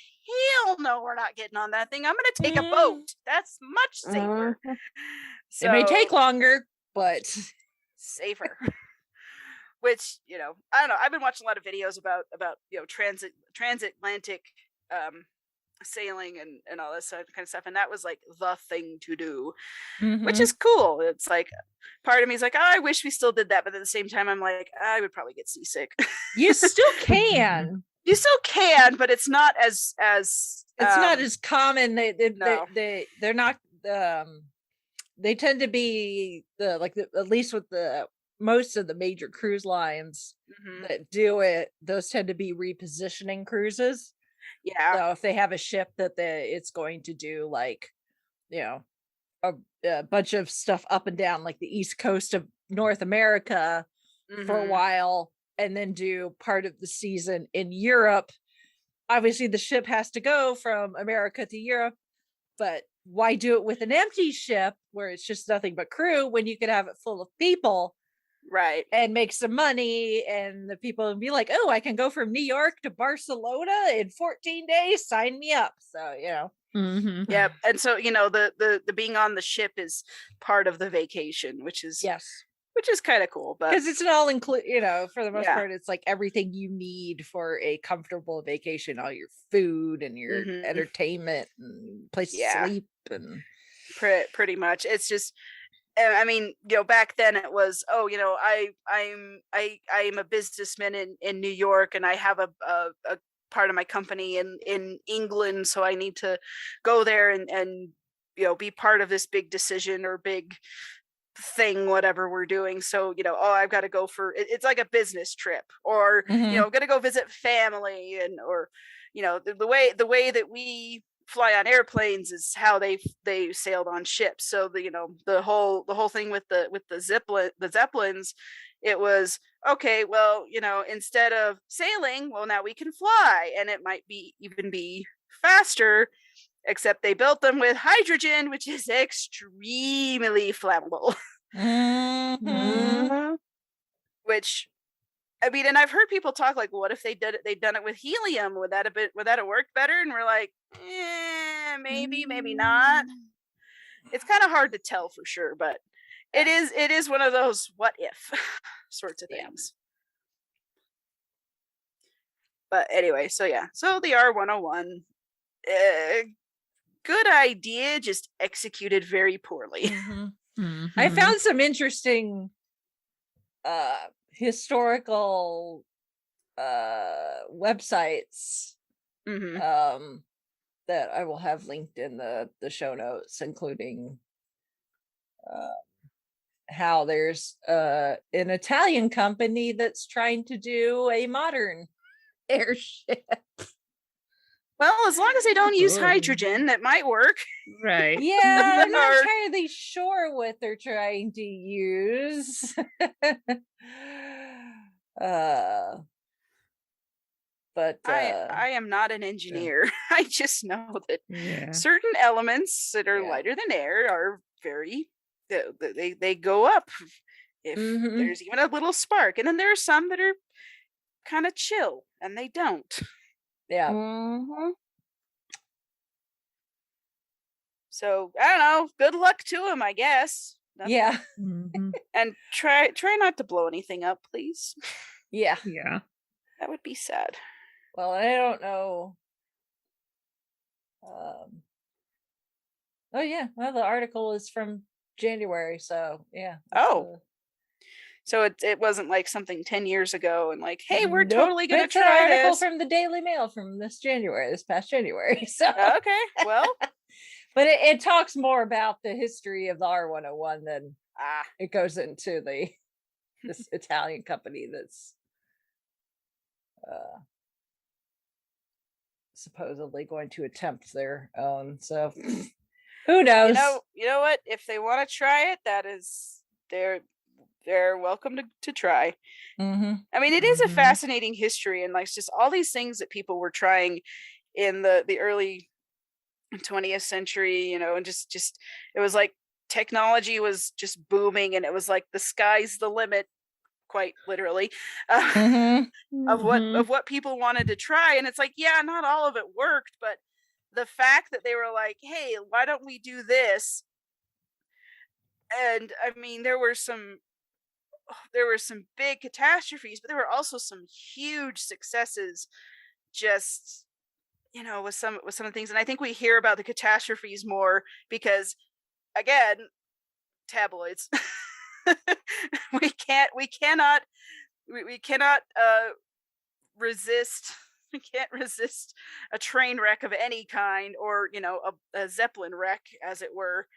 hell no, we're not getting on that thing. I'm gonna take a Mm. boat. That's much safer. Mhm. It may take longer, but safer. Which, I don't know. I've been watching a lot of videos about transatlantic sailing and all this kind of stuff, and that was like the thing to do, which is cool. It's like part of me is like, oh, I wish we still did that, but at the same time I'm like, I would probably get seasick. you still can. You still can, but it's not as It's not as common. No. They're not. They tend to be at least with the most of the major cruise lines that do it. Those tend to be repositioning cruises. Yeah. So if they have a ship that it's going to do like, a bunch of stuff up and down like the east coast of North America for a while, and then do part of the season in Europe, obviously the ship has to go from America to Europe, but why do it with an empty ship where it's just nothing but crew when you could have it full of people, right, and make some money, and the people would be like, oh, I can go from New York to Barcelona in 14 days, sign me up. So yeah. And so the being on the ship is part of the vacation, which is kind of cool, but because it's an all include, for the most part, it's like everything you need for a comfortable vacation, all your food and your entertainment and place to sleep, and pretty much. It's just, I mean, back then it was, oh, I'm a businessman in New York, and I have a part of my company in England, so I need to go there and be part of this big decision or big thing, whatever we're doing. So oh, I've got to go for it's like a business trip, or I'm gonna go visit family, and or the way that we fly on airplanes is how they sailed on ships. So the whole thing with the Zeppelins, it was okay, well, instead of sailing, well, now we can fly, and it might even be faster, except they built them with hydrogen, which is extremely flammable. Which, I mean, and I've heard people talk like, well, what if they'd done it with helium? Would that have worked better? And we're like, maybe not. It's kind of hard to tell for sure, but it is one of those what if sorts of things. But anyway, so the R101, good idea, just executed very poorly. I found some interesting historical websites that I will have linked in the show notes, including how there's an Italian company that's trying to do a modern airship. Well, as long as they don't use hydrogen, that might work. Right. Yeah, I'm not entirely sure what they're trying to use. But I am not an engineer. I just know that Yeah. certain elements that are Yeah. lighter than air are very they go up if Mhm. there's even a little spark, and then there are some that are kind of chill and they don't. yeah. Mm-hmm. So I don't know. Good luck to him, I guess. Yeah. Mhm. And try not to blow anything up, please. Yeah. Yeah. That would be sad. Well, I don't know. Oh yeah. Well, the article is from January, so yeah. Oh. So it wasn't like something 10 years ago and like, hey, we're Nope, totally gonna it's an try article this. from the Daily Mail from this past January. So Okay, well, but it talks more about the history of the R101 than ah, it goes into this Italian company that's supposedly going to attempt their own. So who knows? you know what? If they want to try it, that is they're welcome to try. Mm-hmm. I mean, it is a Mhm. fascinating history, and like just all these things that people were trying in the early 20th century, and just it was like technology was just booming, and it was like the sky's the limit, quite literally, Mm-hmm. of Mhm. what people wanted to try. And it's like, yeah, not all of it worked, but the fact that they were like, hey, why don't we do this? And I mean, there were some big catastrophes, but there were also some huge successes, just with some of the things. And I think we hear about the catastrophes more because, again, tabloids. we cannot resist. We can't resist a train wreck of any kind, or a Zeppelin wreck, as it were.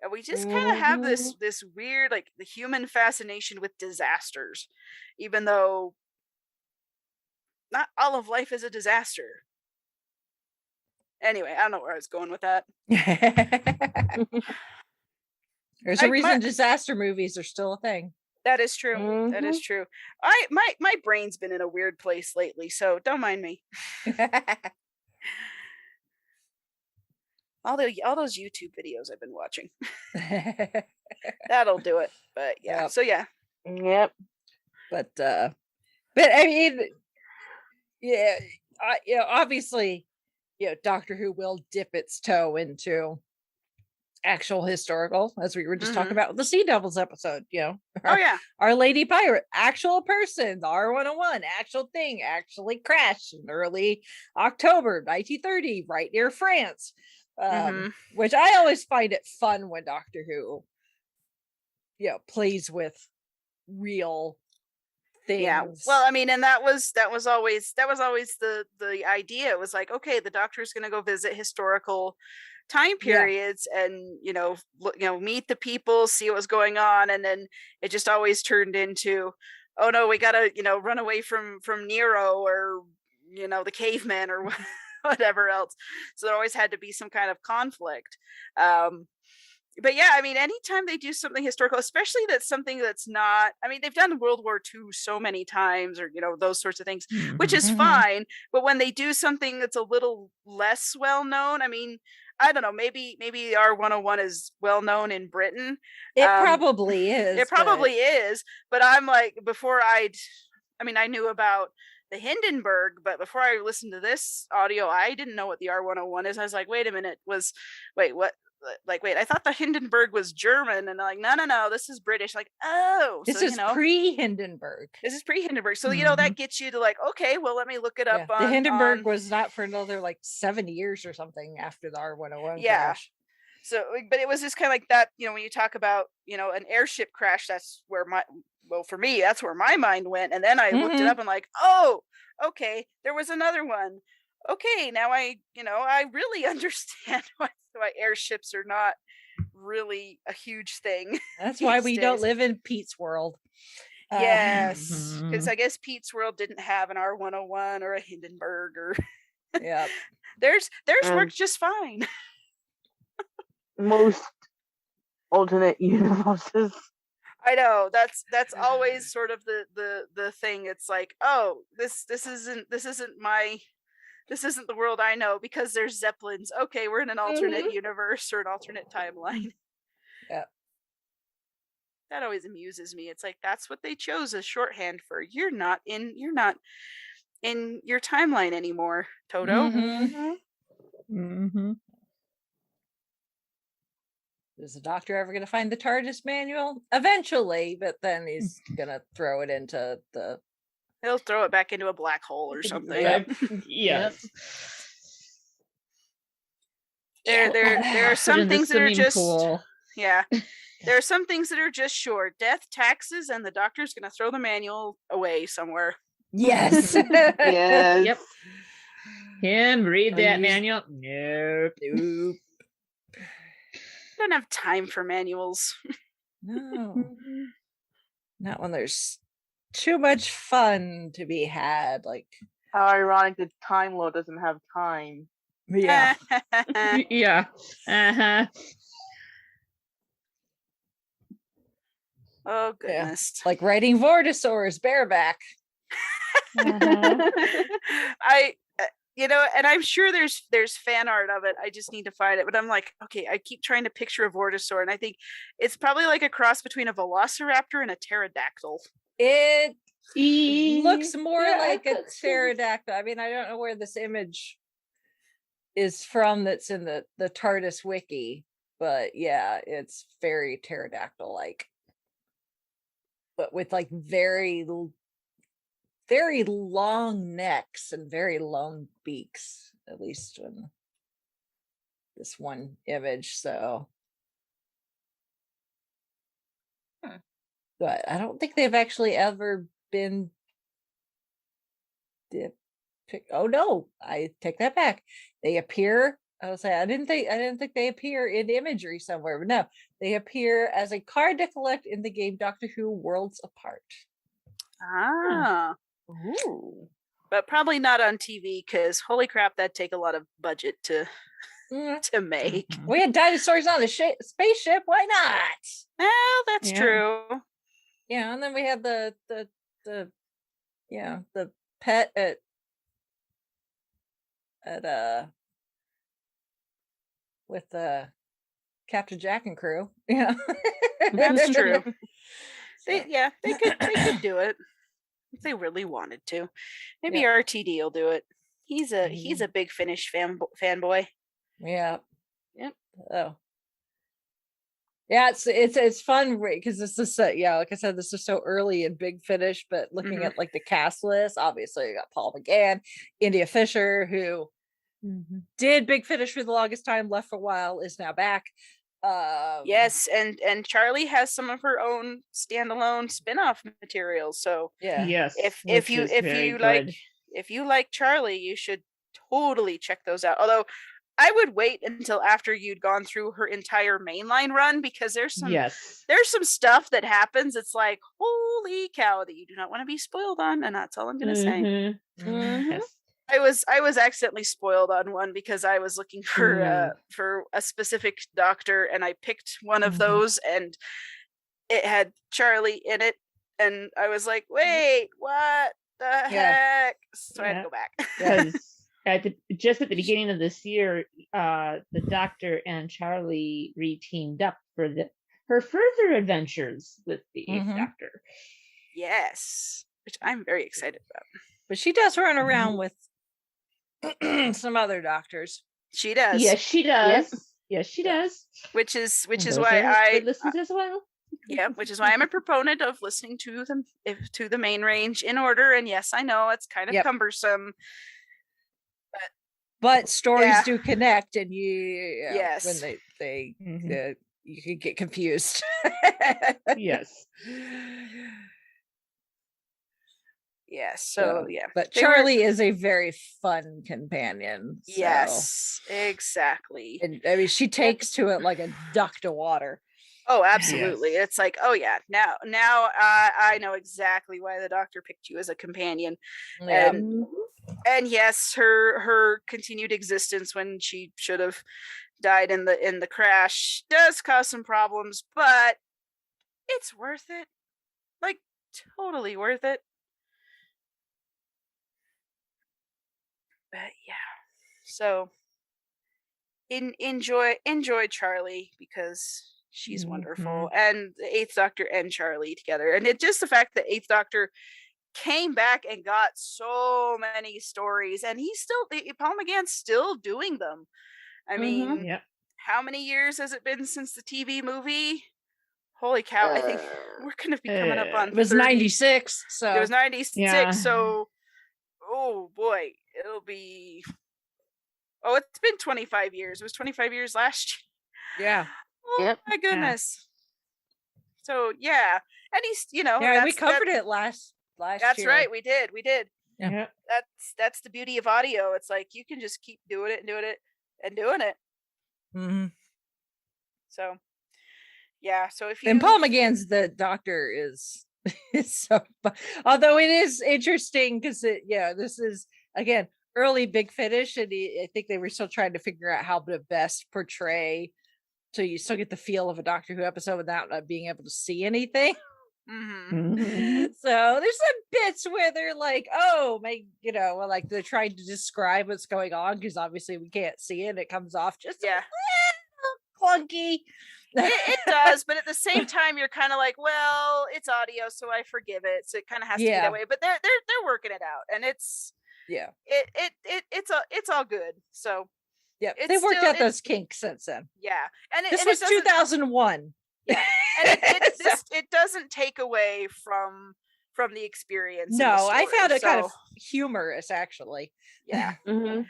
And we just kind of have this weird, like, the human fascination with disasters, even though not all of life is a disaster. Anyway, I don't know where I was going with that. There's a reason disaster movies are still a thing. That is true. That is true. My brain's been in a weird place lately, so don't mind me. All those YouTube videos I've been watching. That'll do it. But yeah. Yep. So yeah. Yep. But I mean, yeah, obviously, Doctor Who will dip its toe into actual historical, as we were just talking about with the Sea Devils episode. Oh yeah. Our Lady Pirate, actual person, the R101, actual thing, actually crashed in early October 1930, right near France. Which I always find it fun when Doctor Who, plays with real things. Yeah. Well, I mean, and that was always the idea. It was like, okay, the Doctor's going to go visit historical time periods and meet the people, see what was going on, and then it just always turned into, oh no, we gotta run away from Nero, or the cavemen, or whatever else. So there always had to be some kind of conflict. But yeah, I mean, anytime they do something historical, especially that's something that's not, I mean, they've done World War II so many times, or those sorts of things, which is fine. But when they do something that's a little less well known, I mean, I don't know, maybe R101 is well known in Britain. It probably is. It probably is. But I'm like, I knew about the Hindenburg, but before I listened to this audio, I didn't know what the R101 is. I was like, wait a minute, what? Like, I thought the Hindenburg was German, and like, no, this is British. Like, oh, this is pre-Hindenburg. This is pre-Hindenburg. So that gets you to like, okay, well, let me look it up. The Hindenburg was not for another like 7 years or something after the R101 crash. So, but it was just kind of like that. When you talk about an airship crash, that's where for me, that's where my mind went. And then I looked it up and like, oh, okay, there was another one. Okay, now I really understand why airships are not really a huge thing. That's why we don't live in Pete's world. Yes, because I guess Pete's world didn't have an R101 or a Hindenburg, or theirs worked just fine. Most alternate universes. I know that's always sort of the thing. It's like, oh, this isn't the world I know because there's Zeppelins. Okay, we're in an alternate universe or an alternate timeline. Yeah. That always amuses me. It's like that's what they chose as shorthand for you're not in your timeline anymore, Toto. Mm-hmm. Is the Doctor ever going to find the TARDIS manual? Eventually, but then he's going to throw it into the... He'll throw it back into a black hole or something. Yep. Yes. There are some things that are just pool. yeah. There are some things that are just sure. Death, taxes, and the Doctor's gonna throw the manual away somewhere. Yes. Yes. Yep. Him read Or that use- manual? Nope. Nope. Don't have time for manuals. No. Not when there's too much fun to be had. Like, How ironic that Time Lord doesn't have time. yeah. Yeah. Uh-huh. Oh goodness. Like writing Vortisaurs bareback. Uh-huh. And I'm sure there's fan art of it. I just need to find it. But I'm like, okay, I keep trying to picture a Vortisaur, and I think it's probably like a cross between a Velociraptor and a pterodactyl. It looks more Yeah, like a that's- pterodactyl. I mean, I don't know where this image is from that's in the TARDIS wiki, but yeah, it's very pterodactyl like. But with like very long necks and very long beaks, at least in this one image. So, but I don't think they've actually ever been oh no, I take that back. They appear. I was saying I didn't think they appear in imagery somewhere, but no, they appear as a card to collect in the game Doctor Who Worlds Apart. Ah. Ooh. But probably not on TV because holy crap, that'd take a lot of budget to make. We had dinosaurs on a spaceship. Why not? Well, that's Yeah. true. Yeah, and then we had the pet at with Captain Jack and crew. Yeah. That's true. They could do it if they really wanted to. Maybe RTD will do it. He's a big Finnish fanboy. Yeah. Yep. Oh. Yeah, it's fun because this is like I said, this is so early in Big Finish, but looking at like the cast list, obviously you got Paul McGann, India Fisher, who did Big Finish for the longest time, left for a while, is now back. Yes, and Charlie has some of her own standalone spin-off materials. So Yeah. Yes. if you like Charlie, you should totally check those out. Although I would wait until after you'd gone through her entire mainline run because there's some stuff that happens. It's like, holy cow, that you do not want to be spoiled on, and that's all I'm gonna say. Yes. I was accidentally spoiled on one because I was looking for a specific doctor, and I picked one of those, and it had Charlie in it, and I was like, wait, what the heck? So I had to go back. Because just at the beginning of this year, the Doctor and Charlie re-teamed up for her further adventures with the Eighth Doctor. Yes, which I'm very excited about. But she does run around with some other doctors. She does. Yes, she does. Yes, she does. Which is Those why are I good listens as well. Yeah, which is why I'm a proponent of listening to them to the main range in order. And yes, I know it's kind of cumbersome. But stories do connect, and when they you can get confused. Yes. Yes. So but Charlie is a very fun companion. So. Yes, exactly. And I mean, she takes to it like a duck to water. Oh, absolutely. Yes. It's like, oh yeah, now I know exactly why the Doctor picked you as a companion. Yeah. And yes, her continued existence when she should have died in the crash does cause some problems, but it's worth it. Like, totally worth it. But yeah. So enjoy Charlie, because she's wonderful, and the Eighth Doctor and Charlie together, and it just the fact that Eighth Doctor came back and got so many stories, and Paul McGann's still doing them. I mean, Yeah. how many years has it been since the TV movie? Holy cow! I think we're gonna be coming up on. It was 30. 96, so It was 96. Yeah. So, oh boy, it'll be. Oh, it's been 25 years. It was 25 years last year. yeah. Oh Yep. my goodness. So yeah, and he's Yeah, we covered it last That's year. right, we did. Yeah. Yeah. That's the beauty of audio. It's like you can just keep doing it and doing it and doing it. Mm-hmm. So yeah, so if you And Paul McGann's the Doctor is so although it is interesting because this is again early Big Finish, and I think they were still trying to figure out how to best portray so you still get the feel of a Doctor Who episode without not being able to see anything. Mhm. So there's some bits where they're like, oh my, like they're trying to describe what's going on because obviously we can't see it. It comes off just yeah, clunky. it does, but at the same time you're kind of like, well, it's audio, so I forgive it. So it kind of has to be Yeah. that way. But they're working it out, and it's Yeah. it's all good. So Yeah. It's They worked still- out those kinks since then. yeah, and This and was it doesn't- 2001. Yeah, and it doesn't take away from the experience. in the No, I story, found it kind so, of humorous, actually. yeah, Mm-hmm.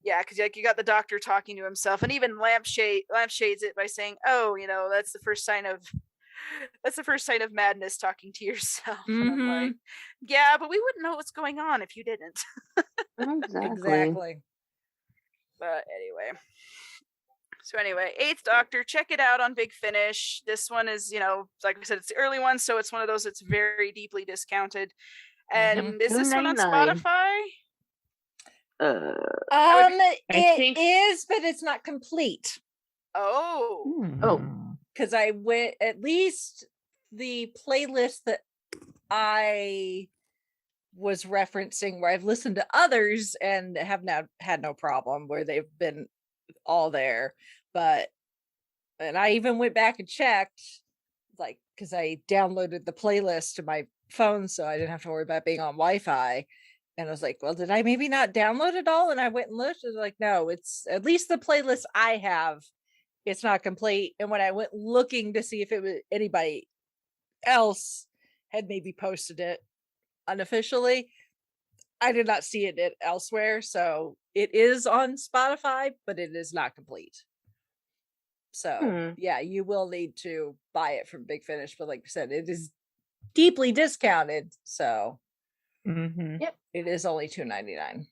yeah, because like you got the Doctor talking to himself, and even lampshades it by saying, "Oh, that's the first sign of madness, talking to yourself." And I'm like, yeah, but we wouldn't know what's going on if you didn't. Exactly. But anyway. So anyway, Eighth Doctor, check it out on Big Finish. This one is, like I said, it's the early one, so it's one of those that's very deeply discounted. And is this one on $2.99. Spotify? It think- is, but it's not complete. Oh, Because I went at least the playlist that I was referencing where I've listened to others and have now had no problem where they've been all there. And I even went back and checked, like, because I downloaded the playlist to my phone so I didn't have to worry about being on Wi-Fi. And I was like, well, did I maybe not download it all? And I went and looked, and like, no, it's at least the playlist I have, it's not complete. And when I went looking to see if it was anybody else had maybe posted it unofficially, I did not see it elsewhere. So it is on Spotify, but it is not complete. So yeah, you will need to buy it from Big Finish, but like I said, it is deeply discounted. So Yep. it is only $2.99.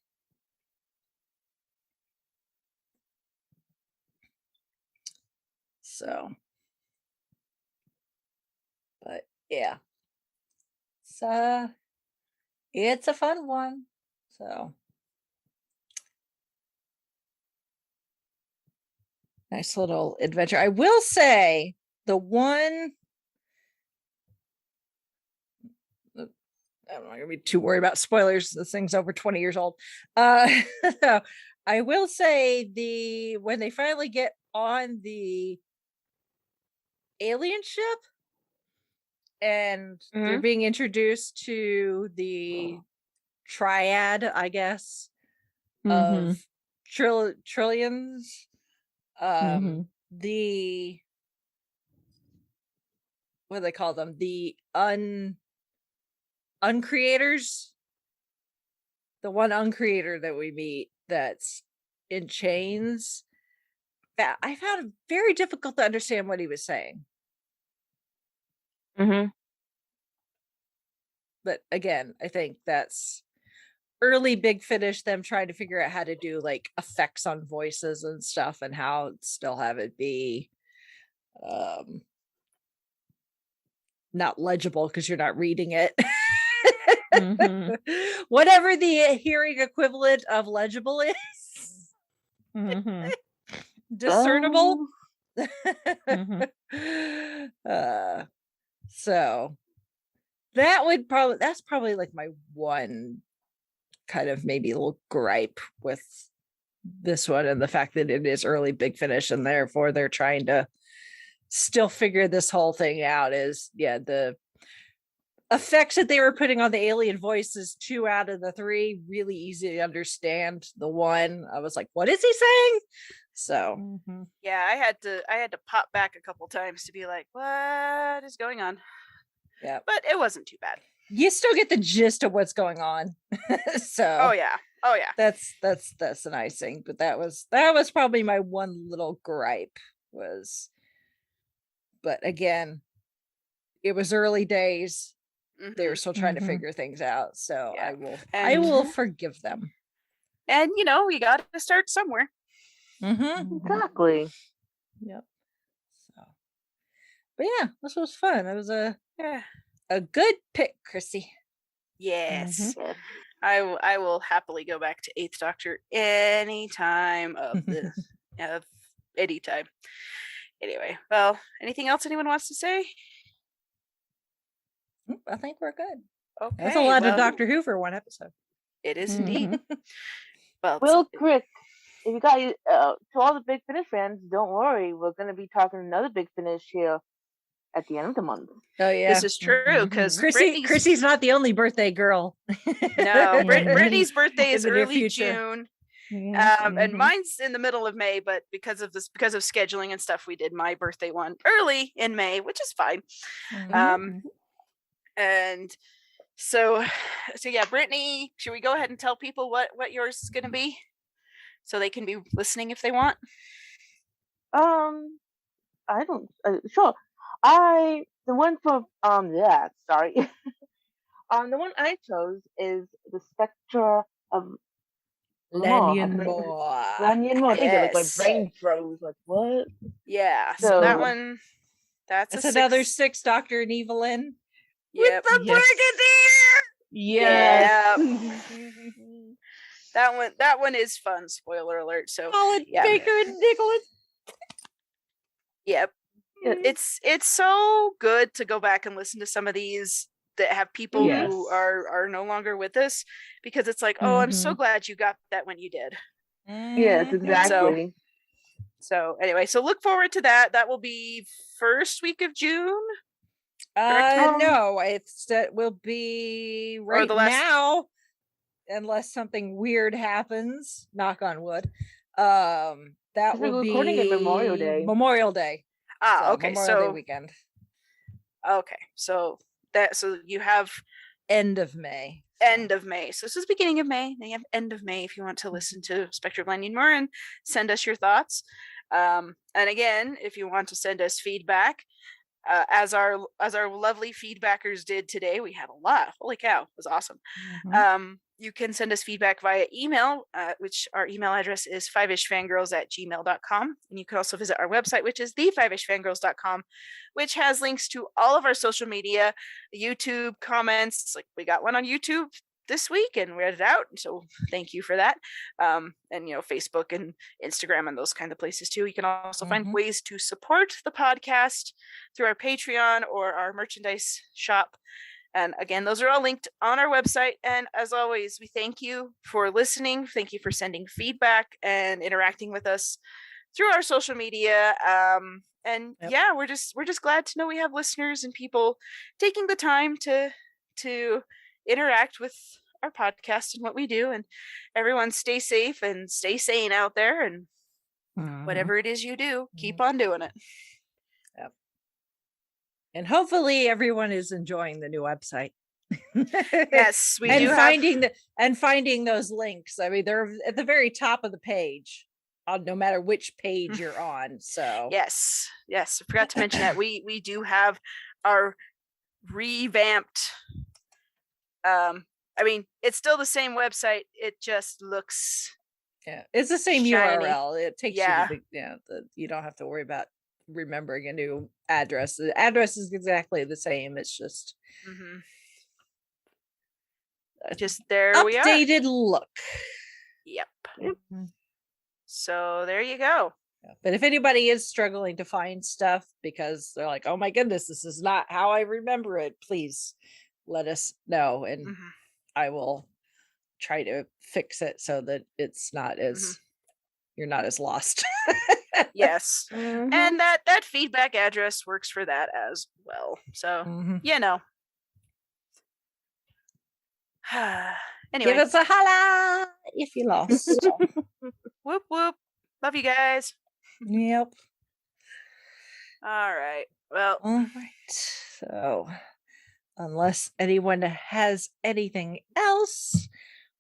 So, but yeah, it's a fun one. So nice little adventure. I will say the one, I'm not gonna be too worried about spoilers. This thing's over 20 years old. I will say when they finally get on the alien ship and they're being introduced to the triad, I guess, of trillions. The what do they call them? The uncreators. The one uncreator that we meet that's in chains. That I found it very difficult to understand what he was saying. But again, I think that's early Big Finish, them trying to figure out how to do like effects on voices and stuff and how still have it be not legible because you're not reading it. Whatever the hearing equivalent of legible is. Discernible. So that's probably like my one kind of maybe a little gripe with this one, and the fact that it is early Big Finish and therefore they're trying to still figure this whole thing out is the effects that they were putting on the alien voices. 2 out of the 3 really easy to understand. The one I was like, what is he saying? So Yeah, I had to pop back a couple times to be like, what is going on? Yeah, but it wasn't too bad. You still get the gist of what's going on. So Oh yeah, that's an icing. But that was probably my one little gripe was. But again, it was early days. They were still trying to figure things out. So Yeah. I will forgive them. And you got to start somewhere. Exactly. Yep. So, but yeah, this was fun. It was a good pick, Chrissy. Yes. I will happily go back to 8th Doctor any time of the of any time. Anyway, well, anything else anyone wants to say? I think we're good. Okay. That's a lot of Doctor Who for one episode. It is indeed. Well, Chris, if you got to all the Big Finish fans, don't worry. We're going to be talking another Big Finish here at the end of the month. Oh yeah, this is true because Chrissy's not the only birthday girl. No, Brittany's birthday is In the near early future. June. And mine's in the middle of May, but because of scheduling and stuff, we did my birthday one early in May, which is fine. And so yeah, Brittany, should we go ahead and tell people what yours is going to be, so they can be listening if they want? I don't. Sure. The one for sorry. The one I chose is the Spectre of Lanyon Moore. Lanyon Moore. I think like my Yes. brain froze. Like what? Yeah. So So- that one, that's Another 6 Doctor and Evelyn. Yep. With the Brigadier. Yes. That one is fun. Spoiler alert. So Colin Baker and Nicholas. yep. It's so good to go back and listen to some of these that have people who are no longer with us, because it's like, oh, I'm so glad you got that when you did. Yes, exactly. So anyway, so look forward to that. That will be first week of June. No, it will be right now, unless something weird happens. Knock on wood. That will be recording it Memorial Day. Memorial Day. Okay. Memorial Day weekend. Okay. So you have End of May. So this is beginning of May. Then you have end of May if you want to listen to Spectre of Lanyon Moore and send us your thoughts. And again, if you want to send us feedback, as our lovely feedbackers did today, we had a lot. Holy cow, it was awesome. You can send us feedback via email, which our email address is 5ishfangirls@gmail.com. And you can also visit our website, which is the5ishfangirls.com, which has links to all of our social media, YouTube comments. Like we got one on YouTube this week and read it out, so thank you for that. And Facebook and Instagram and those kind of places too. You can also find ways to support the podcast through our Patreon or our merchandise shop. And again, those are all linked on our website. And as always, we thank you for listening. Thank you for sending feedback and interacting with us through our social media. Yeah, we're just glad to know we have listeners and people taking the time to interact with our podcast and what we do. And everyone stay safe and stay sane out there. And whatever it is you do, keep on doing it. Yep. And hopefully everyone is enjoying the new website. Yes, we and do finding those links. I mean, they're at the very top of the page, no matter which page you're on. So yes, I forgot to mention that we do have our revamped. I mean, it's still the same website. It just looks. Yeah, it's the same shiny. URL. It takes you to you don't have to worry about remembering a new address. The address is exactly the same. It's just there we are. Updated look. Yep. So there you go. But if anybody is struggling to find stuff because they're like, oh my goodness, this is not how I remember it, please let us know. And Mhm. I will try to fix it so that it's not as, you're not as lost. Yes. Mhm. And that feedback address works for that as well. So, you know. Anyway. Give us a holla if you lost. Whoop whoop. Love you guys. Yep. All right. Well, All right. So, unless anyone has anything else,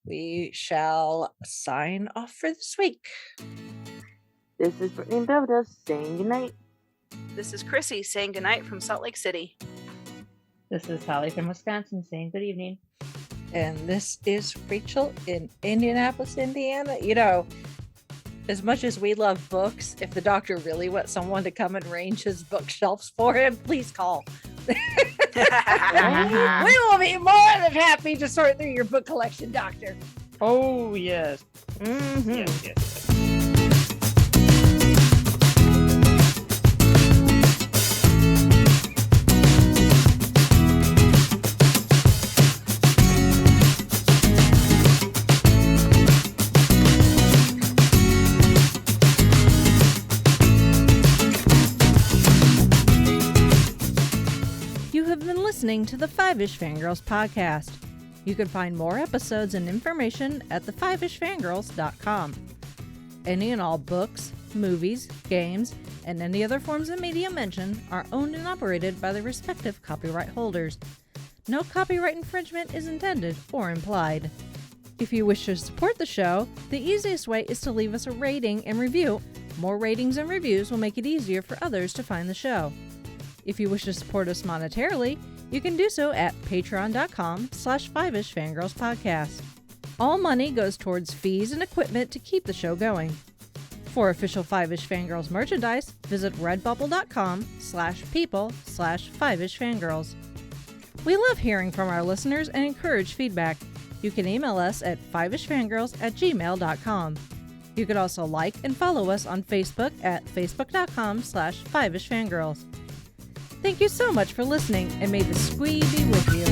we shall sign off for this week. This is Brittany and Belvedere saying goodnight. this is Chrissy saying goodnight from Salt Lake City. This is Holly from Wisconsin saying good evening. And this is Rachel in Indianapolis, Indiana. You know, as much as we love books, if the doctor really wants someone to come and range his bookshelves for him, please call. We will be more than happy to sort through your book collection, doctor. Oh, yes. Mhm. Yes. You have been listening to the Five-ish Fangirls podcast. You can find more episodes and information at thefivishfangirls.com. Any and all books, movies, games, and any other forms of media mentioned are owned and operated by the respective copyright holders. No copyright infringement is intended or implied. If you wish to support the show, the easiest way is to leave us a rating and review. More ratings and reviews will make it easier for others to find the show. If you wish to support us monetarily, you can do so at patreon.com/5ishfangirlspodcast. All money goes towards fees and equipment to keep the show going. For official Five-ish Fangirls merchandise, visit redbubble.com/people/5ishfangirls. We love hearing from our listeners and encourage feedback. You can email us at fiveishfangirls@gmail.com. You can also like and follow us on Facebook at facebook.com/5ishfangirls. Thank you so much for listening, and may the squee be with you.